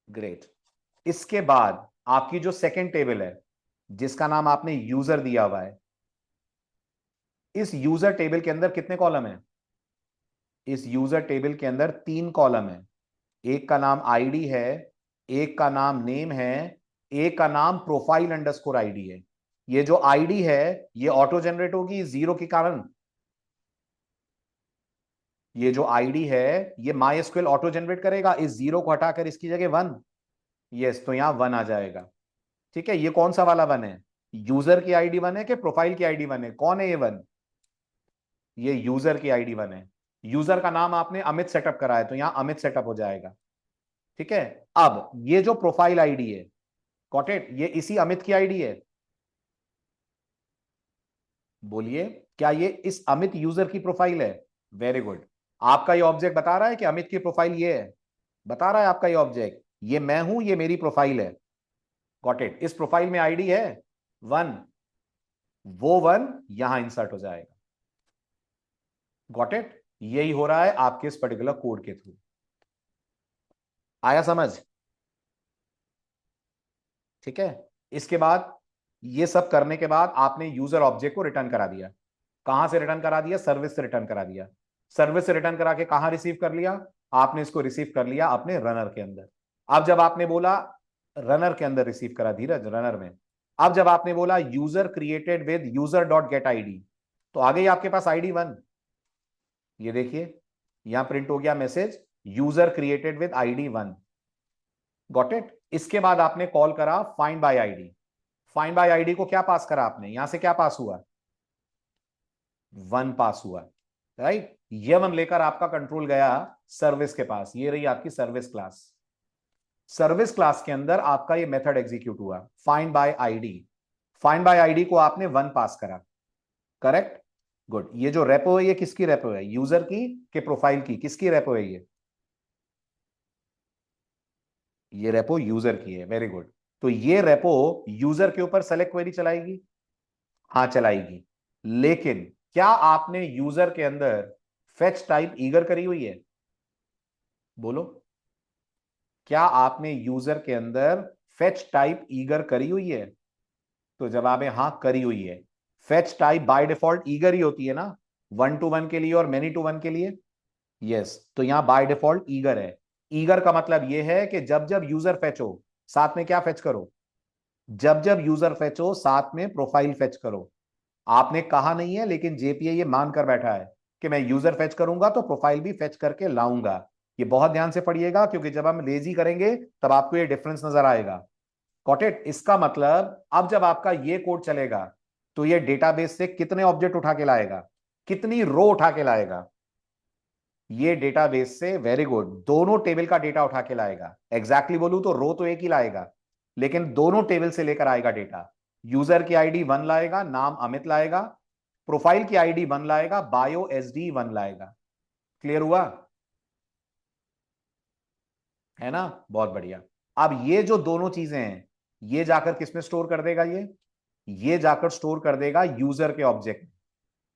ग्रेट। इसके बाद आपकी जो सेकंड टेबल है जिसका नाम आपने यूजर दिया हुआ है, इस यूजर टेबल के अंदर कितने कॉलम है? इस यूजर टेबल के अंदर 3 कॉलम है। एक का नाम आईडी है, एक का नाम नेम है, एक का नाम प्रोफाइल अंडरस्कोर आईडी है। ये जो आईडी है ये ऑटो जनरेट होगी 0 के कारण। ये जो आईडी है ये माईएसक्यूएल ऑटो जनरेट करेगा, इस 0 को हटाकर इसकी जगह 1। यस, तो यहां 1 आ जाएगा। ठीक है, ये कौन सा वाला 1 है, यूजर की आईडी 1 है कि प्रोफाइल की आईडी 1 है? कौन है ये 1? ये यूजर की आईडी 1 है। यूजर का नाम आपने अमित सेटअप करा है तो यहां अमित सेटअप हो जाएगा। ठीक है, अब ये जो प्रोफाइल आईडी है, गॉट इट, ये इसी अमित की आईडी है? बोलिए, क्या ये इस अमित यूजर की प्रोफाइल है? Very good. आपका ये ऑब्जेक्ट बता रहा है कि अमित की प्रोफाइल ये है, बता रहा है आपका ये ऑब्जेक्ट, ये मैं हूं, ये मेरी प्रोफाइल है। Got it. इस प्रोफाइल में आईडी है 1, वो 1 यहां इंसर्ट हो जाएगा। Got it. यही हो रहा है आपके इस पर्टिकुलर कोड के थ्रू। आया समझ? ठीक है, इसके बाद ये सब करने के बाद आपने यूजर ऑब्जेक्ट को रिटर्न करा दिया। कहां से रिटर्न करा दिया? सर्विस से रिटर्न करा दिया। सर्विस से रिटर्न करा के कहां रिसीव कर लिया? आपने इसको रिसीव कर लिया अपने रनर के अंदर। अब जब आपने बोला रनर के अंदर रिसीव करा, धीरज, रनर में। अब जब आपने बोला user created with user dot gate ID, तो आ गई आपके पास आईडी 1। ये देखिए, यहां प्रिंट हो गया message user created with ID 1, got it. इसके बाद आपने कॉल करा find by ID. Find by ID को क्या पास करा आपने, यहां से क्या पास हुआ, 1 पास हुआ, राइट। ये 1 लेकर आपका कंट्रोल गया सर्विस के पास, ये रही आपकी सर्विस क्लास। सर्विस क्लास के अंदर आपका ये मेथड एग्जीक्यूट हुआ find by ID. Find by ID को आपने 1 पास करा, करेक्ट, गुड। ये जो रेपो है ये किसकी रेपो है, यूजर की के प्रोफाइल की, किसकी रेपो है ये रेपो यूजर की है, वेरी गुड। तो ये रेपो यूजर के ऊपर सेलेक्ट क्वेरी चलाएगी, हाँ चलाएगी। लेकिन क्या आपने यूजर के अंदर फेच टाइप ईगर करी हुई है, बोलो, क्या आपने यूजर के अंदर फेच टाइप ईगर करी हुई है? तो जवाब है हाँ करी हुई है। Fetch type by default eager ही होती है ना, 1 to 1 के लिए और मेनी टू 1 के लिए, यस। तो यहां बाय डिफॉल्ट ईगर है। ईगर का मतलब यह है कि जब जब यूजर फेच हो साथ में क्या फेच करो, जब जब यूजर फेच हो साथ में प्रोफाइल फेच करो। आपने कहा नहीं है लेकिन जेपीए ये मान कर बैठा है कि मैं यूजर फेच करूंगा तो प्रोफाइल भी फेच करके लाऊंगा। ये बहुत ध्यान से पढ़िएगा क्योंकि जब हम लेजी करेंगे तब आपको ये डिफरेंस नजर आएगा, गॉट इट। इसका मतलब अब जब आपका ये कोड चलेगा तो ये डेटाबेस से कितने ऑब्जेक्ट उठा के लाएगा, कितनी रो उठा के लाएगा, ये डेटाबेस से, वेरी गुड, दोनों टेबल का डेटा उठा के लाएगा। एग्जैक्टली बोलूं तो रो तो एक ही लाएगा लेकिन दोनों टेबल से लेकर आएगा डेटा। यूजर की आईडी 1 लाएगा, नाम अमित लाएगा, प्रोफाइल की आईडी 1 लाएगा, बायो एसडी 1 लाएगा। क्लियर हुआ है ना, बहुत बढ़िया। अब ये जो दोनों चीजें हैं ये जाकर किसमें स्टोर कर देगा, ये जाकर स्टोर कर देगा यूजर के ऑब्जेक्ट में।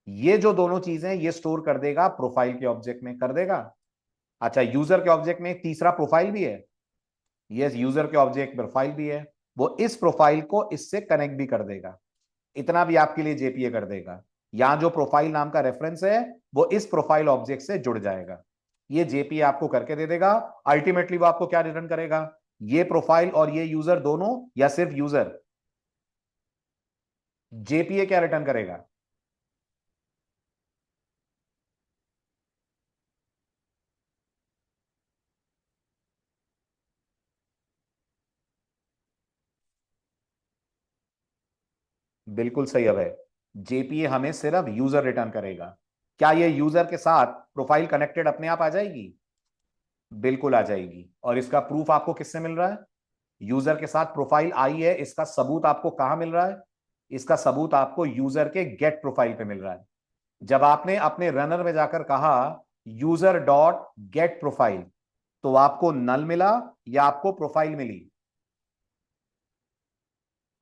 ये जो दोनों चीजें ये स्टोर कर देगा प्रोफाइल के ऑब्जेक्ट में, कर देगा। अच्छा, यूजर के ऑब्जेक्ट में एक तीसरा प्रोफाइल भी है, यस, यूजर के ऑब्जेक्ट प्रोफाइल भी है। वो इस प्रोफाइल को इससे कनेक्ट भी कर देगा, इतना भी आपके लिए जेपीए कर देगा। यहां जो प्रोफाइल नाम का रेफरेंस है वो इस प्रोफाइल ऑब्जेक्ट से जुड़ जाएगा, ये जेपीए आपको करके दे देगा। अल्टीमेटली वो आपको क्या रिटर्न करेगा, ये प्रोफाइल और ये यूजर दोनों या सिर्फ यूजर, जेपीए क्या रिटर्न करेगा, बिल्कुल सही है, जेपीए हमें सिर्फ यूजर रिटर्न करेगा। क्या ये यूजर के साथ प्रोफाइल कनेक्टेड अपने आप आ जाएगी, बिल्कुल आ जाएगी। और इसका प्रूफ आपको किससे मिल रहा है, यूजर के साथ प्रोफाइल आई है, इसका सबूत आपको कहां मिल रहा है, इसका सबूत आपको यूजर के गेट प्रोफाइल पे मिल रहा है। जब आपने अपने रनर में जाकर कहा यूजर डॉट गेट प्रोफाइल तो आपको नल मिला या आपको प्रोफाइल मिली,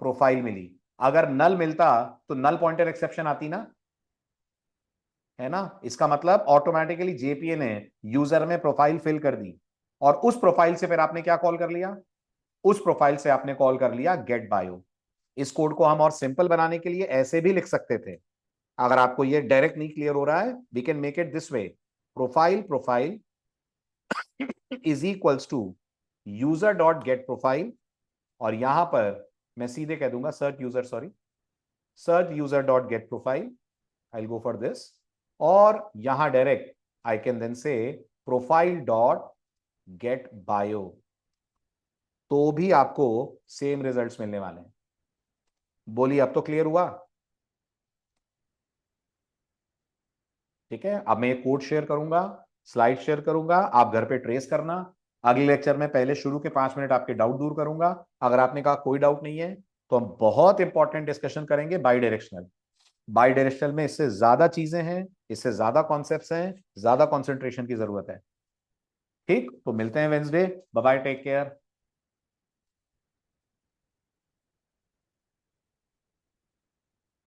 प्रोफाइल मिली। अगर नल मिलता तो नल पॉइंटर एक्सेप्शन आती ना, है ना। इसका मतलब ऑटोमेटिकली जेपीए ने यूजर में प्रोफाइल फिल कर दी और उस प्रोफाइल से फिर आपने क्या कॉल कर लिया, उस प्रोफाइल से आपने कॉल कर लिया गेट बायो। इस कोड को हम और सिंपल बनाने के लिए ऐसे भी लिख सकते थे। अगर आपको ये डायरेक्ट नहीं क्लियर हो रहा है we can make it this way, profile is equals to user dot get profile, और यहां पर मैं सीधे कह दूंगा search user dot get profile, I go for this, और यहां direct I can then say profile dot get bio, तो भी आपको सेम रिजल्ट्स मिलने वाले हैं। बोलिए अब तो क्लियर हुआ, ठीक है। अब मैं एक कोड शेयर करूंगा, स्लाइड शेयर करूंगा, आप घर पे ट्रेस करना। अगले लेक्चर में पहले शुरू के 5 मिनट आपके डाउट दूर करूंगा। अगर आपने कहा कोई डाउट नहीं है तो हम बहुत इंपॉर्टेंट डिस्कशन करेंगे बाई डायरेक्शनल। बाई डायरेक्शनल में इससे ज्यादा चीजें हैं, इससे ज्यादा कॉन्सेप्ट्स हैं, ज्यादा कॉन्सेंट्रेशन की जरूरत है। ठीक, तो मिलते हैं Wednesday, bye bye, take care.